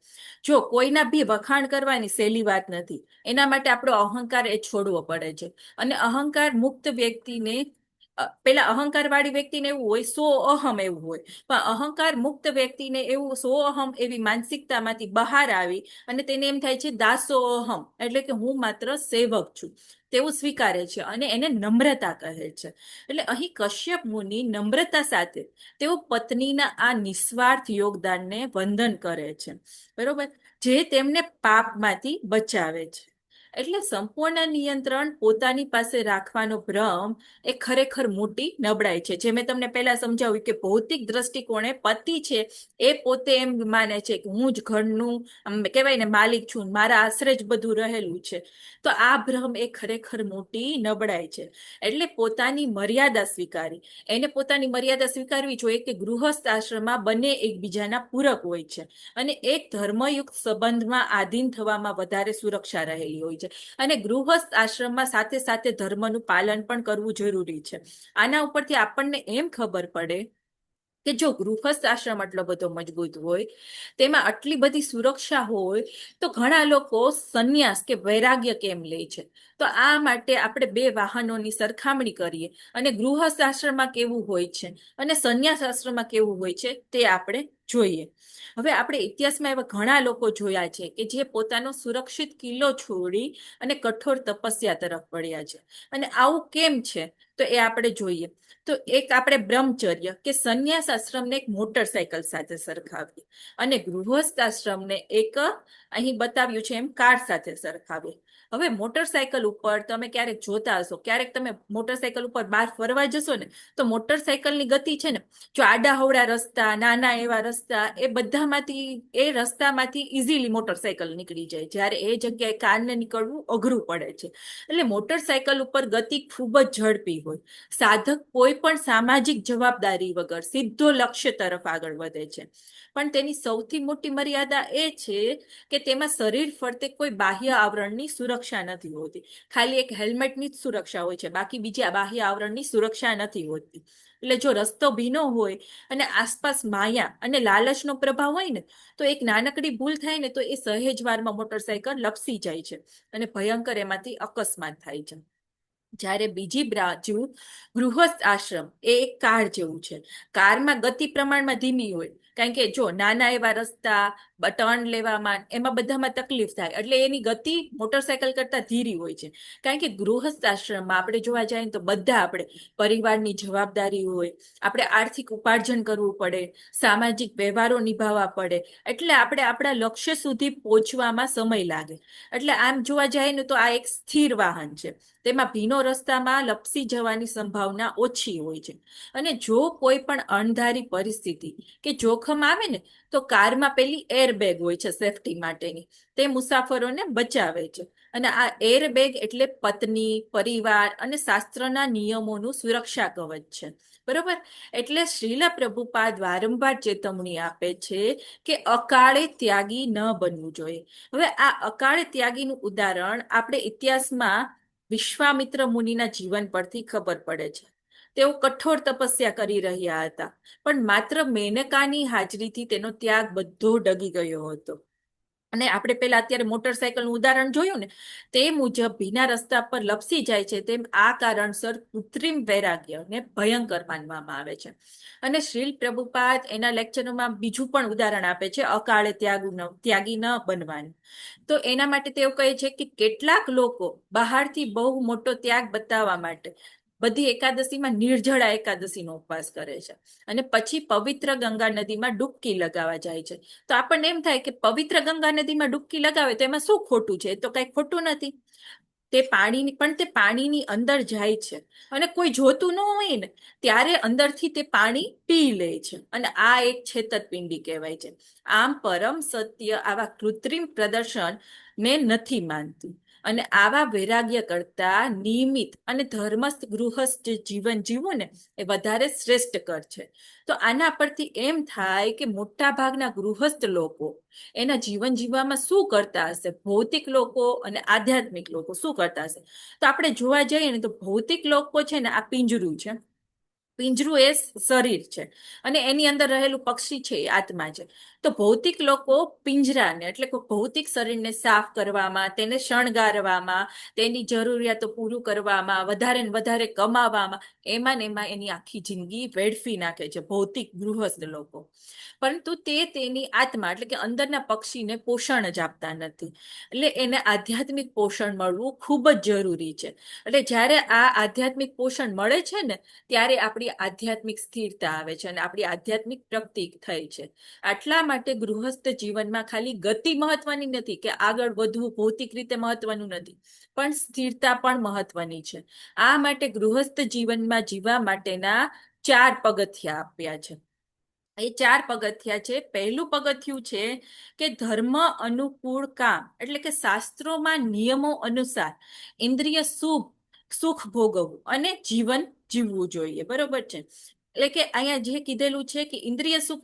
જો કોઈના બી વખાણ કરવાની સહેલી વાત નથી, એના માટે આપણો અહંકાર એ છોડવો પડે છે. અને અહંકાર મુક્ત વ્યક્તિને, પેલા અહંકાર વાળી વ્યક્તિને એવું હોય સો અહમ એવું હોય, પણ અહંકાર મુક્ત વ્યક્તિને એવું સો અહમ એવી માનસિકતામાંથી બહાર આવી અને તેને એમ થાય છે દાસો અહમ, એટલે કે હું માત્ર સેવક છું તેવું સ્વીકારે છે અને એને નમ્રતા કહે છે. એટલે અહીં કશ્યપ મુનિ નમ્રતા સાથે તેઓ પત્નીના આ નિસ્વાર્થ યોગદાનને વંદન કરે છે. બરોબર. જે તેમને પાપમાંથી બચાવે છે. એટલે સંપૂર્ણ નિયંત્રણ પોતાની પાસે રાખવાનો ભ્રમ એ ખરેખર મોટી નબળાઈ છે. જે મેં તમને પહેલા સમજાવ્યું કે ભૌતિક દ્રષ્ટિકોણે પતિ છે એ પોતે એમ માને છે કે હું જ ઘરનું કહેવાય ને માલિક છું, મારા આશરે જ બધું રહેલું છે. તો આ ભ્રમ એ ખરેખર મોટી નબળાઈ છે. એટલે પોતાની મર્યાદા સ્વીકારી, એને પોતાની મર્યાદા સ્વીકારવી જોઈએ કે ગૃહસ્થ આશ્રમમાં બંને એકબીજાના પૂરક હોય છે અને એક ધર્મયુક્ત સંબંધમાં આધીન થવામાં વધારે સુરક્ષા રહેલી હોય છે. અને ગૃહસ્થ આશ્રમમાં સાથે સાથે ધર્મનું પાલન પણ કરવું જરૂરી છે. આના ઉપરથી આપણને એમ ખબર પડે કે જો ગૃહસ્થ આશ્રમ આટલો બધો મજબૂત હોય, તેમાં આટલી બધી સુરક્ષા હોય, તો ઘણા લોકો સંન્યાસ કે વૈરાગ્ય કેમ લે છે. તો આ માટે આપણે બે વાહનોની સરખામણી કરીએ અને ગૃહસ્થ આશ્રમમાં કેવું હોય છે અને સંન્યાસ આશ્રમમાં કેવું હોય છે તે આપણે જોઈએ. હવે આપણે ઇતિહાસમાં એવા ઘણા લોકો જોયા છે કે જે પોતાનો સુરક્ષિત કિલ્લો છોડી અને કઠોર તપસ્યા તરફ વળ્યા છે. અને આવું કેમ છે તો એ આપણે જોઈએ. તો એક આપણે બ્રહ્મચર્ય કે સંન્યાસ આશ્રમને એક મોટરસાયકલ સાથે સરખાવીએ અને ગૃહસ્થ આશ્રમને એક અહીં બતાવ્યું છે એમ કાર સાથે સરખાવીએ. હવે મોટરસાયકલ ઉપર તમે ક્યારેક જોતા હશો, ક્યારેક તમે મોટરસાયકલ ઉપર બહાર ફરવા જશો ને તો મોટરસાયકલની ગતિ છે ને, જો આડા હવડા રસ્તા, નાના એવા રસ્તા, એ રસ્તામાંથી ઇઝીલી મોટરસાયકલ નીકળી જાય, જ્યારે એ જગ્યાએ કારને નીકળવું અઘરું પડે છે. એટલે મોટરસાયકલ ઉપર ગતિ ખૂબ જ ઝડપી હોય. સાધક કોઈ પણ સામાજિક જવાબદારી વગર સીધો લક્ષ્ય તરફ આગળ વધે છે. પણ તેની સૌથી મોટી મર્યાદા એ છે કે તેમાં શરીર ફરતે કોઈ બાહ્ય આવરણની સુરક્ષા નથી હોતી. ખાલી એક હેલ્મેટની જ સુરક્ષા હોય છે, બાકી બીજા બાહ્ય આવરણની સુરક્ષા નથી હોતી. એટલે જો રસ્તો ભીનો હોય અને આસપાસ માયા અને લાલચનો પ્રભાવ હોય ને, તો એક નાનકડી ભૂલ થાય ને તો એ સહેજ વારમાં મોટરસાયકલ લપસી જાય છે અને ભયંકર એમાંથી અકસ્માત થાય છે. જ્યારે બીજી બાજુ ગૃહસ્થ આશ્રમ એ એક કાર જેવું છે. કારમાં ગતિ પ્રમાણમાં ધીમી હોય, કારણ કે જો નાના એવા રસ્તા, ટર્ન લેવામાં, એમાં બધામાં તકલીફ થાય, એટલે એની ગતિ મોટરસાયકલ કરતા ધીરી હોય છે. કારણ કે ગૃહસ્થ આશ્રમમાં આપણે જોવા જઈએ તો બધા આપણે પરિવારની જવાબદારી હોય, આપણે આર્થિક ઉપાર્જન કરવું પડે, સામાજિક વ્યવહારો નિભાવવા પડે, એટલે આપણે આપણા લક્ષ્ય સુધી પહોંચવામાં સમય લાગે. એટલે આમ જોવા જઈએ ને તો આ એક સ્થિર વાહન છે, તેમાં ભીનો રસ્તામાં લપસી જવાની સંભાવના ઓછી હોય છે. અને જો કોઈ પણ અણધારી પરિસ્થિતિ કે જોખમ આવે ને તો કારમાં પેલી એરબેગ હોય છે સેફટી માટેની, તે મુસાફરોને બચાવે છે. અને આ એરબેગ એટલે પત્ની, પરિવાર અને શાસ્ત્રના નિયમોનું સુરક્ષા કવચ છે. બરોબર? એટલે શ્રીલ પ્રભુપાદ વારંવાર ચેતવણી આપે છે કે અકાળે ત્યાગી ન બનવું જોઈએ. હવે આ અકાળે ત્યાગીનું ઉદાહરણ આપણે ઇતિહાસમાં વિશ્વામિત્ર મુનિના જીવન પરથી ખબર પડે છે. તેઓ કઠોર તપસ્યા કરી રહ્યા હતા, પણ માત્ર મેનકાની હાજરીથી તેનો ત્યાગ બધો ડગી ગયો હતો. અને આપણે પેલા અત્યારે મોટરસાયકલનું ઉદાહરણ જોયું ને, તે મુજબ ભીના રસ્તા પર લપસી જાય છે, તેમ આ કારણસર કૃત્રિમ વૈરાગ્યને ભયંકર માનવામાં આવે છે. અને શ્રીલ પ્રભુપાદ એના લેક્ચરોમાં બીજું પણ ઉદાહરણ આપે છે અકાળે ત્યાગી ન બનવાનું. તો એના માટે તેઓ કહે છે કે કેટલાક લોકો બહારથી બહુ મોટો ત્યાગ બતાવવા માટે બધી એકાદશીમાં નિર્જળા એકાદશીનો ઉપવાસ કરે છે અને પછી પવિત્ર ગંગા નદીમાં ડૂબકી લગાવવા જાય છે. તો આપણને એમ થાય કે પવિત્ર ગંગા નદીમાં ડૂબકી લગાવે તો એમાં શું ખોટું છે? તો કઈ ખોટું નથી. તે પાણીની અંદર જાય છે અને કોઈ જોતું ન હોય ને ત્યારે અંદરથી તે પાણી પી લે છે, અને આ એક છેતરપિંડી કહેવાય છે. આમ પરમ સત્ય આવા કૃત્રિમ પ્રદર્શન મેં નથી માનતું, અને આવા વૈરાગ્ય કરતા નિયમિત અને ધર્મસ્થ ગૃહસ્થ જીવન જીવવું ને એ વધારે શ્રેષ્ઠ કર છે. તો આના પરથી એમ થાય કે મોટા ભાગના ગૃહસ્થ લોકો એના જીવન જીવવામાં શું કરતા હશે, ભૌતિક લોકો અને આધ્યાત્મિક લોકો શું કરતા હશે. તો આપણે જોવા જઈએ ને તો ભૌતિક લોકો છે ને આ પિંજરું છે, પિંજરું એ શરીર છે અને એની અંદર રહેલું પક્ષી છે એ આત્મા છે. તો ભૌતિક લોકો પિંજરાને એટલે કે ભૌતિક શરીરને સાફ કરવામાં, તેને શણગારવામાં, તેની જરૂરિયાતો પૂરું કરવામાં, વધારે ને વધારે કમાવામાં, એમાં ને એમાં એની આખી જિંદગી વેડફી નાખે છે ભૌતિક ગૃહસ્થ લોકો. પરંતુ તેની આત્મા એટલે કે અંદરના પક્ષીને પોષણ જ આપતા નથી. એટલે એને આધ્યાત્મિક પોષણ મળવું ખૂબ જ જરૂરી છે. એટલે જ્યારે આ આધ્યાત્મિક પોષણ મળે છે ને ત્યારે આપણી આધ્યાત્મિક સ્થિરતા આવે છે અને આપણી આધ્યાત્મિક પ્રગતિ થઈ છે. આટલા માટે ગૃહસ્થ જીવનમાં ખાલી ગતિ મહત્વની નથી કે આગળ વધવું ભૌતિક રીતે મહત્વનું નથી, પણ સ્થિરતા પણ મહત્વની છે. આ માટે ગૃહસ્થ જીવનમાં જીવવા માટેના 4 પગથિયા આપ્યા છે. એ 4 પગથિયા છે. પહેલું પગથિયું છે કે ધર્મ અનુકૂળ કામ, એટલે કે શાસ્ત્રોમાં નિયમો અનુસાર ઇન્દ્રિય સુખ ભોગવવું અને જીવન જીવવું જોઈએ. બરોબર છે? એટલે કે અહીંયા જે કીધેલું છે કે ઇન્દ્રિય સુખ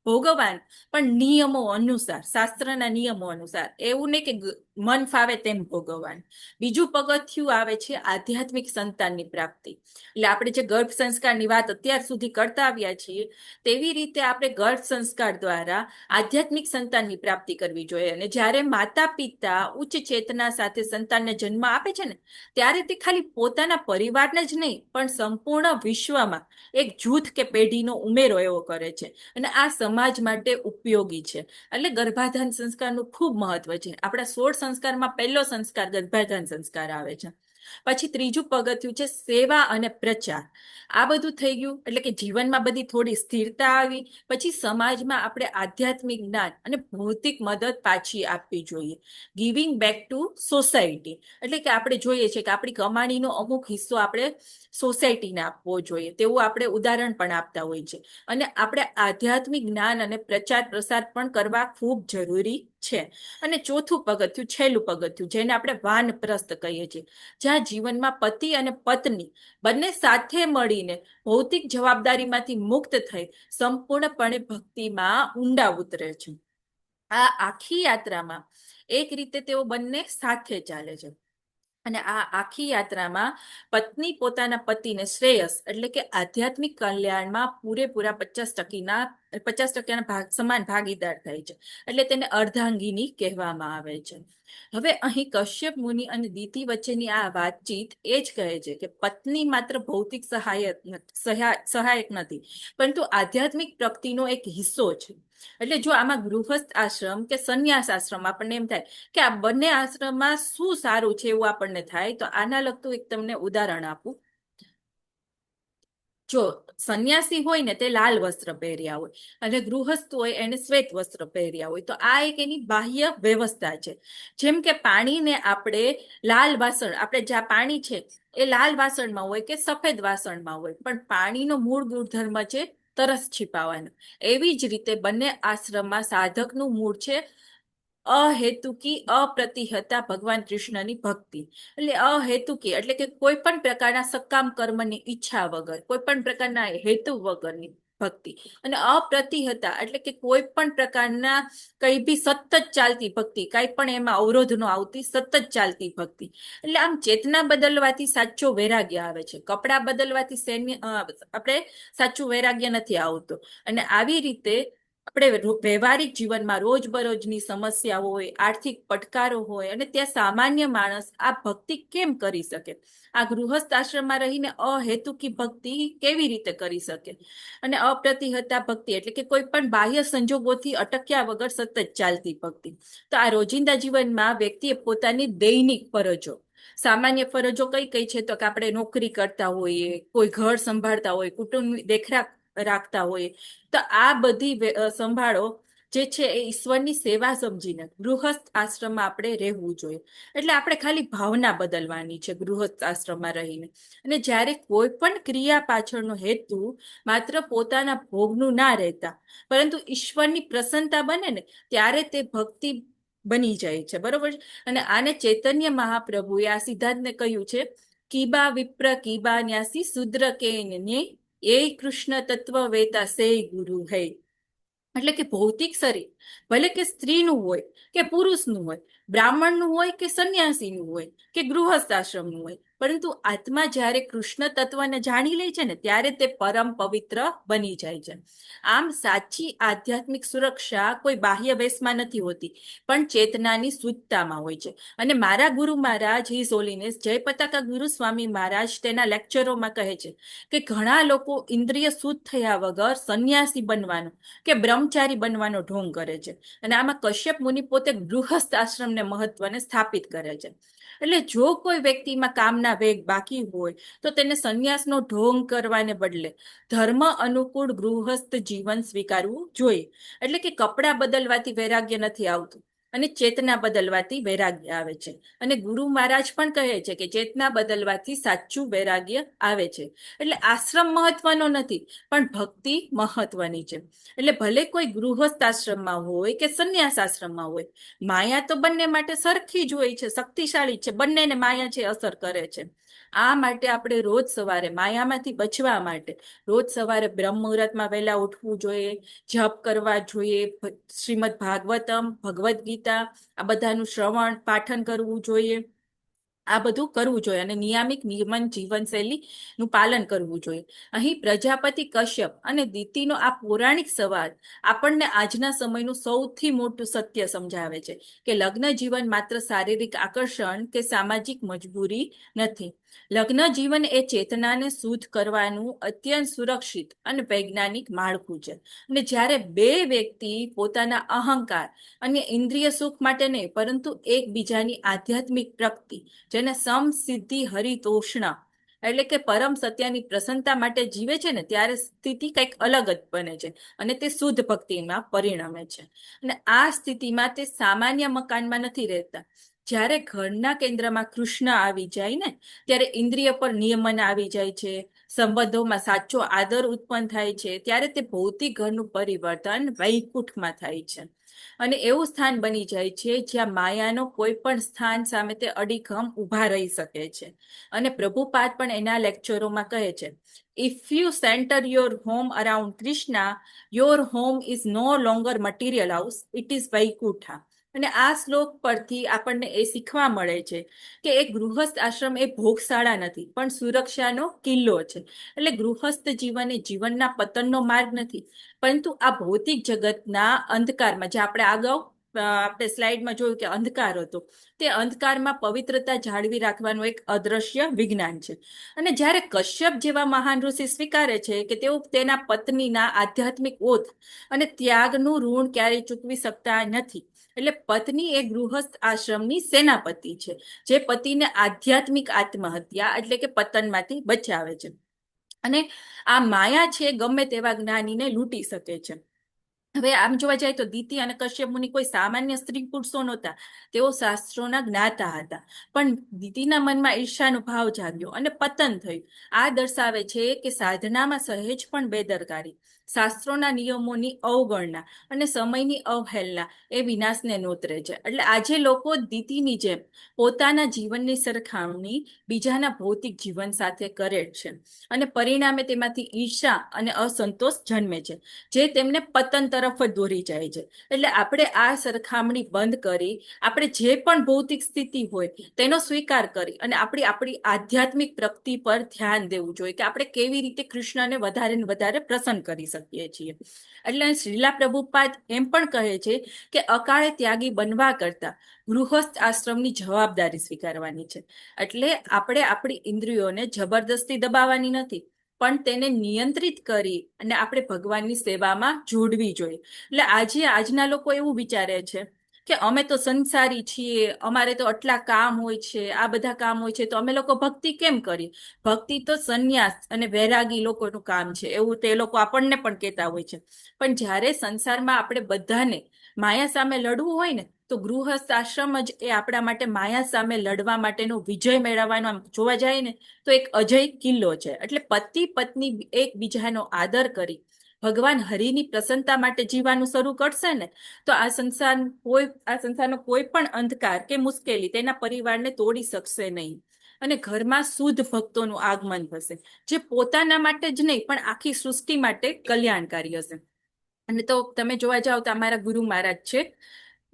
ભોગવવાનું, પણ નિયમો અનુસાર, શાસ્ત્રના નિયમો અનુસાર, એવું નહીં કે મન ફાવે તેમ ભોગવવાનું. બીજું પગથિયું આવે છે આધ્યાત્મિક સંતાનની પ્રાપ્તિ. એટલે આપણે જે ગર્ભ સંસ્કારની વાત અત્યાર સુધી કરતા આવ્યા છીએ, તેવી રીતે આપણે ગર્ભ સંસ્કાર દ્વારા આધ્યાત્મિક સંતાનની પ્રાપ્તિ કરવી જોઈએ. અને જ્યારે માતા પિતા ઉચ્ચ ચેતના સાથે સંતાનને જન્મ આપે છે ને, ત્યારે તે ખાલી પોતાના પરિવારને જ નહીં, પણ સંપૂર્ણ વિશ્વમાં એક જૂથ કે પેઢીનો ઉમેરો એવો કરે છે. અને આ સમાજ માટે ઉપયોગી છે. એટલે ગર્ભાધાન સંસ્કારનું ખૂબ મહત્વ છે. આપણા 16 સંસ્કારમાં પહેલો સંસ્કાર ગર્ભાધાન સંસ્કાર આવે છે. પછી ત્રીજું પગથિયું છે સેવા અને પ્રચાર. આ બધું થઈ ગયું, એટલે કે જીવનમાં બધી થોડી સ્થિરતા આવી. પછી સમાજમાં આપણે આધ્યાત્મિક જ્ઞાન અને ભૌતિક મદદ પાછી આપવી જોઈએ. ગિવિંગ બેક ટુ સોસાયટી, એટલે કે આપણે જોઈએ છે કે આપણી કમાણીનો અમુક હિસ્સો આપણે સોસાયટીને આપવો જોઈએ, તેવું આપણે ઉદાહરણ પણ આપતા હોય છે. અને આપણે આધ્યાત્મિક જ્ઞાન અને પ્રચાર પ્રસાર પણ કરવા ખૂબ જરૂરી છે. અને ચોથું પગથિયું, છેલ્લું પગથિયું, જેને આપણે વાનપ્રસ્થ કહીએ છીએ, જ્યાં જીવનમાં પતિ અને પત્ની બંને સાથે મળીને ભૌતિક જવાબદારીમાંથી મુક્ત થઈ સંપૂર્ણપણે ભક્તિમાં ઊંડા ઉતરે છે. આ આખી યાત્રામાં એક રીતે તેઓ બંને સાથે ચાલે છે. અને આ આખી યાત્રામાં પત્ની પોતાના પતિને શ્રેયસ, એટલે કે આધ્યાત્મિક કલ્યાણમાં પૂરેપૂરા 50% સમાન ભાગીદાર થાય છે. એટલે તેને અર્ધાંગિની કહેવામાં આવે છે. હવે અહીં કશ્યપ મુનિ અને દિતિ વચ્ચેની આ વાતચીત એ જ કહે છે કે પત્ની માત્ર ભૌતિક સહાયક નથી, પરંતુ આધ્યાત્મિક પ્રગતિનો એક હિસ્સો છે. એટલે જો આમાં ગૃહસ્થ આશ્રમ કે સંન્યાસ આશ્રમ, આપણને એમ થાય કે આ બંને આશ્રમમાં શું સારું છે એવું આપણને થાય, તો આના લગતું એક તમને ઉદાહરણ આપું. જો સંન્યાસી હોય ને તે લાલ વસ્ત્ર પહેર્યા હોય અને ગૃહસ્થ હોય એને શ્વેત વસ્ત્ર પહેર્યા હોય, તો આ એક એની બાહ્ય વ્યવસ્થા છે. જેમ કે પાણીને આપણે લાલ વાસણ, આપણે જ્યાં પાણી છે એ લાલ વાસણમાં હોય કે સફેદ વાસણમાં હોય, પણ પાણીનો મૂળ ગુણધર્મ છે તરસ છીપાવવાનો. એવી જ રીતે બંને આશ્રમમાં સાધકનું મૂળ છે અહેતુકી અપ્રતિહતા ભગવાન કૃષ્ણની ભક્તિ. એટલે અહેતુકી એટલે કે કોઈ પણ પ્રકારના સકામ કર્મની ઈચ્છા વગર, કોઈ પણ પ્રકારના હેતુ વગરની ભક્તિ. અને અપ્રતિહતા એટલે કે કોઈ પણ પ્રકારના કઈ બી સતત ચાલતી ભક્તિ, કઈ પણ એમાં અવરોધ ન આવતી, સતત ચાલતી ભક્તિ. એટલે આમ ચેતના બદલવાથી સાચો વૈરાગ્ય આવે છે. કપડા બદલવાથી આપણે સાચું વૈરાગ્ય નથી આવતું. અને આવી રીતે આપણે વ્યવહારિક જીવનમાં રોજબરોજની સમસ્યાઓ હોય, આર્થિક પડકારો હોય, અને ત્યાં સામાન્ય માણસ આ ભક્તિ કેમ કરી શકે? આ ગૃહસ્થ આશ્રમમાં રહીને અહેતુકી ભક્તિ કેવી રીતે કરી શકે? અને અપ્રતિહતા ભક્તિ એટલે કે કોઈ પણ બાહ્ય સંજોગોથી અટક્યા વગર સતત ચાલતી ભક્તિ. તો આ રોજિંદા જીવનમાં વ્યક્તિએ પોતાની દૈનિક ફરજો, સામાન્ય ફરજો કઈ કઈ છે, તો કે આપણે નોકરી કરતા હોઈએ, કોઈ ઘર સંભાળતા હોય, કુટુંબની દેખરેખ રાખતા હોય, તો આ બધી સંભાળો જે છે એ ઈશ્વરની સેવા સમજીને ગૃહસ્થ આશ્રમમાં આપણે રહેવું જોઈએ. એટલે આપણે ખાલી ભાવના બદલવાની છે ગૃહસ્થ આશ્રમમાં રહીને. અને જ્યારે કોઈ પણ ક્રિયા પાછળનો હેતુ માત્ર પોતાના ભોગનું ના રહેતા, પરંતુ ઈશ્વરની પ્રસન્નતા બને ને, ત્યારે તે ભક્તિ બની જાય છે. બરોબર છે? અને આને ચૈતન્ય મહાપ્રભુએ આ સિદ્ધાંતને કહ્યું છે, કીબા વિપ્ર કીબા ન્યાસી શુદ્ર કે એ કૃષ્ણ તત્વ વેતા સે ગુરુ હૈ. એટલે કે ભૌતિક શરીર ભલે કે સ્ત્રીનું હોય કે પુરુષનું હોય, બ્રાહ્મણનું હોય કે સંન્યાસીનું હોય કે ગૃહસ્થ આશ્રમનું હોય, પરંતુ આત્મા જ્યારે કૃષ્ણ તત્વને જાણી લે છે ને, ત્યારે તે પરમ પવિત્ર બની જાય છે. આમ સાચી આધ્યાત્મિક સુરક્ષા કોઈ બાહ્ય વેશમાં નથી હોતી, પણ ચેતનાની શુદ્ધતામાં હોય છે. અને મારા ગુરુ મહારાજ હિઝ હોલીનેસ જય પતાકા ગુરુ સ્વામી મહારાજ તેના લેક્ચરોમાં કહે છે કે ઘણા લોકો ઇન્દ્રિય શુદ્ધ થયા વગર સંન્યાસી બનવાનો કે બ્રહ્મચારી બનવાનો ઢોંગ કરે છે. અને આમાં કશ્યપ મુનિ પોતે ગૃહસ્થ આશ્રમને મહત્વને સ્થાપિત કરે છે. એટલે જો કોઈ વ્યક્તિમાં કામના વેગ બાકી હોય તો તેને સંન્યાસનો ઢોંગ કરવાને બદલે ધર્મ અનુકૂળ ગૃહસ્થ જીવન સ્વીકારવું જોઈએ. એટલે કે કપડાં બદલવાથી વૈરાગ્ય નથી આવતું અને ચેતના બદલવાથી વૈરાગ્ય આવે છે. અને ગુરુ મહારાજ પણ કહે છે કે ચેતના બદલવાથી સાચું વૈરાગ્ય આવે છે. એટલે આશ્રમ મહત્વનો નથી, પણ ભક્તિ મહત્વની છે. એટલે ભલે કોઈ ગૃહસ્થ આશ્રમમાં હોય કે સંન્યાસ આશ્રમમાં હોય, માયા તો બંને માટે સરખી જ હોય છે, શક્તિશાળી છે. બંનેને માયા છે અસર કરે છે. આ માટે આપણે રોજ સવારે માયામાંથી બચવા માટે રોજ સવારે બ્રહ્મ મુહૂર્તમાં વહેલા ઉઠવું જોઈએ, જપ કરવા જોઈએ, શ્રીમદ ભાગવતમ, ભગવદ્ ગીતા આ બધાનું શ્રવણ પાઠન કરવું જોઈએ. આ બધું કરવું જોઈએ અને નિયમિત નિયમન જીવનશૈલીનું પાલન કરવું જોઈએ. અહીં પ્રજાપતિ કશ્યપ અને દિતિનો આ પૌરાણિક સવાલ આપણને આજના સમયનું સૌથી મોટું સત્ય સમજાવે છે કે લગ્ન જીવન માત્ર શારીરિક આકર્ષણ કે સામાજિક મજબૂરી નથી. લગ્ન જીવન એ ચેતનાને શુદ્ધ કરવાનું અત્યંત સુરક્ષિત અને વૈજ્ઞાનિક માળખું છે. અને જ્યારે બે વ્યક્તિ પોતાના અહંકાર અને ઇન્દ્રિય સુખ માટે નહીં, પરંતુ એકબીજાની આધ્યાત્મિક પ્રગતિ, જેને સમસિદ્ધિ હરિતોષણા એટલે કે પરમ સત્યની પ્રસન્નતા માટે જીવે છે ને, ત્યારે સ્થિતિ કંઈક અલગ જ બને છે અને તે શુદ્ધ ભક્તિમાં પરિણમે છે. અને આ સ્થિતિમાં તે સામાન્ય મકાનમાં નથી રહેતા. જ્યારે ઘરના કેન્દ્રમાં કૃષ્ણ આવી જાય ને, ત્યારે ઇન્દ્રિય પર નિયમન આવી જાય છે, સંબંધોમાં સાચો આદર ઉત્પન્ન થાય છે, ત્યારે તે ભૌતિક ઘરનું પરિવર્તન વૈકુંઠમાં થાય છે. અને એવું સ્થાન બની જાય છે જ્યાં માયાનો કોઈ પણ સ્થાન સામે તે અડીખમ ઊભા રહી શકે છે. અને પ્રભુપાદ પણ એના લેક્ચરોમાં કહે છે, if you centre your home around Krishna, your home is no longer material house, it is Vaikuntha. અને આ શ્લોક પરથી આપણને એ શીખવા મળે છે કે એક ગૃહસ્થ આશ્રમ એ ભોગશાળા નથી, પણ સુરક્ષાનો કિલ્લો છે. એટલે ગૃહસ્થ જીવન એ જીવનના પતનનો માર્ગ નથી, પરંતુ આ ભૌતિક જગતના અંધકારમાં, જે આપણે સ્લાઇડમાં જોયું કે અંધકાર હતો, તે અંધકારમાં પવિત્રતા જાળવી રાખવાનું એક અદ્રશ્ય વિજ્ઞાન છે. અને જ્યારે કશ્યપ જેવા મહાન ઋષિ સ્વીકારે છે કે તેઓ તેના પત્નીના આધ્યાત્મિક ઓથ અને ત્યાગનું ઋણ ક્યારેય ચૂકવી શકતા નથી. એટલે પત્ની એ ગૃહસ્થ આશ્રમની સેનાપતિ છે, જે પતિને આધ્યાત્મિક આત્મહત્યા એટલે કે પતનમાંથી બચાવે છે. અને આ માયા છે ગમે તેવા જ્ઞાનીને લૂંટી શકે છે. હવે આમ જોવા જાય તો દિતિ અને કશ્યપ મુનિ કોઈ સામાન્ય સ્ત્રી પુરુષો નહોતા, તેઓ શાસ્ત્રોના જ્ઞાતા હતા. પણ દિતિના મનમાં ઈર્ષાનો ભાવ જાગ્યો અને પતન થયું. આ દર્શાવે છે કે સાધનામાં સહેજ પણ બેદરકારી, શાસ્ત્રોના નિયમોની અવગણના અને સમયની અવહેલના એ વિનાશને નોતરે છે. એટલે આજે લોકો દિતિની જેમ પોતાના જીવનની સરખામણી બીજાના ભૌતિક જીવન સાથે કરે છે અને પરિણામે તેમાંથી ઈર્ષા અને અસંતોષ જન્મે છે, જે તેમને પતન તરફ જ દોરી જાય છે. એટલે આપણે આ સરખામણી બંધ કરી આપણે જે પણ ભૌતિક સ્થિતિ હોય તેનો સ્વીકાર કરી અને આપણી આધ્યાત્મિક પ્રગતિ પર ધ્યાન દેવું જોઈએ કે આપણે કેવી રીતે કૃષ્ણને વધારે ને વધારે પ્રસન્ન કરી શકીએ છીએ. એટલે શ્રીલા પ્રભુપાદ એમ પણ કહે છે કે અકાળે ત્યાગી બનવા કરતા ગૃહસ્થ આશ્રમની જવાબદારી સ્વીકારવાની છે. એટલે આપણે આપણી ઇન્દ્રિયોને જબરદસ્તી દબાવવાની નથી, પણ તેને નિયંત્રિત કરી અને આપણે ભગવાનની સેવામાં જોડવી જોઈએ. એટલે આજના લોકો એવું વિચારે છે કે અમે તો સંસારી છીએ, અમારે તો આટલા કામ હોય છે, આ બધા કામ હોય છે, તો અમે લોકો ભક્તિ કેમ કરીએ? ભક્તિ તો સંન્યાસ અને વૈરાગી લોકોનું કામ છે, એવું તે લોકો આપણને પણ કહેતા હોય છે. પણ જ્યારે સંસારમાં આપણે બધાને માયા સામે લડવું હોય ને, તો ગૃહસ્થ આશ્રમ જ એ આપણા માટે માયા સામે લડવા માટેનો વિજય મેળવવાનો આમ જોવા જાય ને તો એક અજય કિલ્લો છે. એટલે પતિ પત્ની એકબીજાનો આદર કરી ભગવાન હરિની પ્રસન્નતા માટે જીવવાનું શરૂ કરશે ને, તો આ સંસારનો કોઈ પણ અંધકાર કે મુશ્કેલી તેના પરિવારને તોડી શકશે નહીં. અને ઘરમાં શુદ્ધ ભક્તોનું આગમન થશે, જે પોતાના માટે જ નહીં પણ આખી સૃષ્ટિ માટે કલ્યાણકારી હશે. અને તો તમે જોવા જાઓ તો અમારા ગુરુ મહારાજ છે,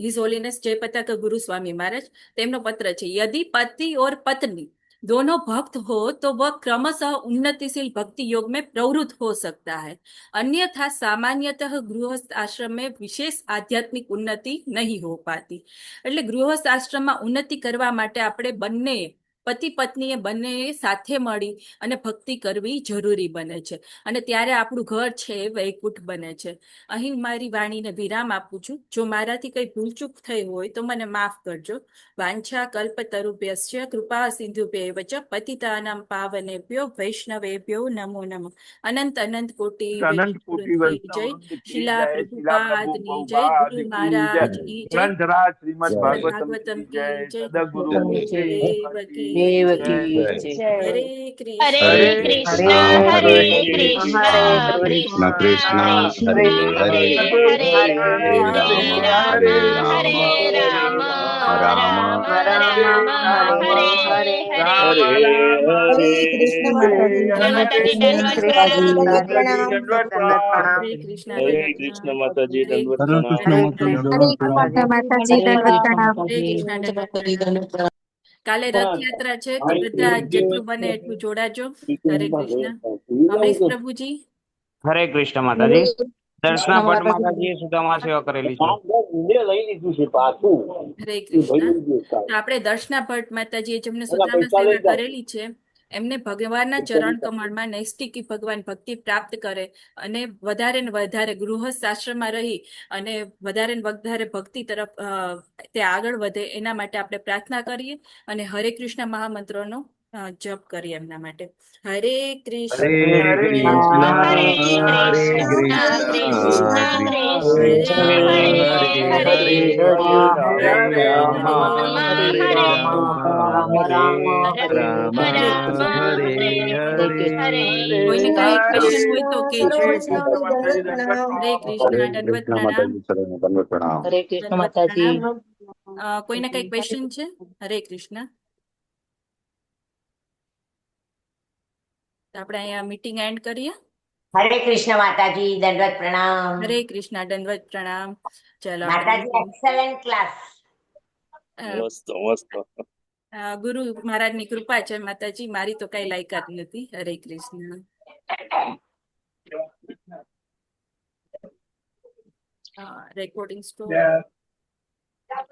हिज होलीनेस जयपताक गुरु स्वामी महाराज, તેમનો પત્ર છે, यदि पति और पत्नी दोनों भक्त हो तो वह क्रमशः उन्नतिशील भक्ति योग में प्रवृत्त हो सकता है, अन्यथा सामान्यतः गृहस्थ आश्रम में विशेष आध्यात्मिक उन्नति नहीं हो पाती. એટલે ગૃહસ્થ આશ્રમમાં ઉન્નતિ કરવા માટે આપણે બંને પતિ પત્નીએ બંને સાથે મળી અને ભક્તિ કરવી જરૂરી બને છે અને ત્યારે આપણું ઘર છે એ વૈકુંઠ બને છે. અહીં મારી વાણીને વિરામ આપું છું. જો મારાથી કઈ ભૂલચૂક થઈ હોય તો મને માફ કરજો. વાંછા કલ્પતરુભ્યશ્ચ કૃપા સિંધુભ્યૈવ ચ પતિતાનાં પાવનેભ્યો વૈષ્ણવેભ્યો નમો નમઃ. અનંત અનંત કોટી અનંત કોટી વૈષ્ણવની જય. વૈષ્ણવ કી શિલા જય, શિલા પ્રભુપાદની જય. પ્રભુપાદ ગુરુ કી જય, મહારાજની જય. ગ્રંથરાજ શ્રીમદ જય. ભાગવતમ ભાગવતમ કી જય, કી જય. સદગુરુ દેવ કી દેવ જય. કી જય. જય. હરે હરે કૃષ્ણ કૃષ્ણ હરે હરે કૃષ્ણ કૃષ્ણ કૃષ્ણ કૃષ્ણ કૃષ્ણ હરે હરે હરે હરે હરે હરે રામ રામ હરે હરે રામ રામ રામ રામ રામ હરે હરે હરે હરે કૃષ્ણ માતાજી જય માતાજી, જય દંડવત કૃષ્ણ દંડવત પ્રણામ. પ્રણામ. હરે કૃષ્ણ હરે દંડવત કૃષ્ણ પ્રણામ. માતાજી હરે દંડવત કૃષ્ણ પ્રણામ. હરે કૃષ્ણ માતાજી દંડવત પ્રણામ. હરે કૃષ્ણ દંડવત પ્રણામ. કાલે રથયાત્રા છે તો બધા જેટલું બને એટલું જોડાજો. હરે કૃષ્ણ. અમરીશ પ્રભુજી. હરે કૃષ્ણ માતાજી. દર્શના ભટ્ટ માતાજીએ સુદામા સેવા કરેલી છે. હરે કૃષ્ણ. તો આપણે દર્શના ભટ્ટ માતાજીએ જેમને સુદામા સેવા કરેલી છે એમને ભગવાનના ચરણ કમળમાં નૈષ્ટિકી ભગવાન ભક્તિ પ્રાપ્ત કરે અને વધારે ને વધારે ગૃહસ્થ આશ્રમમાં રહી અને વધારે ને વધારે ભક્તિ તરફ તે આગળ વધે એના માટે આપણે પ્રાર્થના કરીએ અને હરે કૃષ્ણ મહામંત્રનો જપ કરીએ એમના માટે. હરે કૃષ્ણ હરે કૃષ્ણ હરે કૃષ્ણ કૃષ્ણ કૃષ્ણ હરે કૃષ્ણ હરે હરે રામ રામ રામ હરે હરે રામ હરે હરે. કોઈને કઈ ક્વેશ્ચન હોય તો કૃષ્ણ કેજો. માતાજી દંડવત પ્રણામ. હરે હરે કૃષ્ણ દંડવત કૃષ્ણ પ્રણામ. માતાજી શરણે દંડવત પ્રણામ. હરે કૃષ્ણ દંડવત માતાજી. પ્રણામ. કોઈને કઈ ક્વેશ્ચન છે? હરે કૃષ્ણ. તો આપણે અહીંયા મીટિંગ એન્ડ કરીએ. હરે કૃષ્ણ માતાજી દંડવત પ્રણામ. હરે કૃષ્ણ દંડવત પ્રણામ. ચલો માતાજી આપણે એક્સેલન્ટ ક્લાસ. મસ્ત મસ્ત. ગુરુ મહારાજની કૃપા છે માતાજી. મારી તો કઈ લાયકાત નથી. હરે કૃષ્ણ. Recording stop.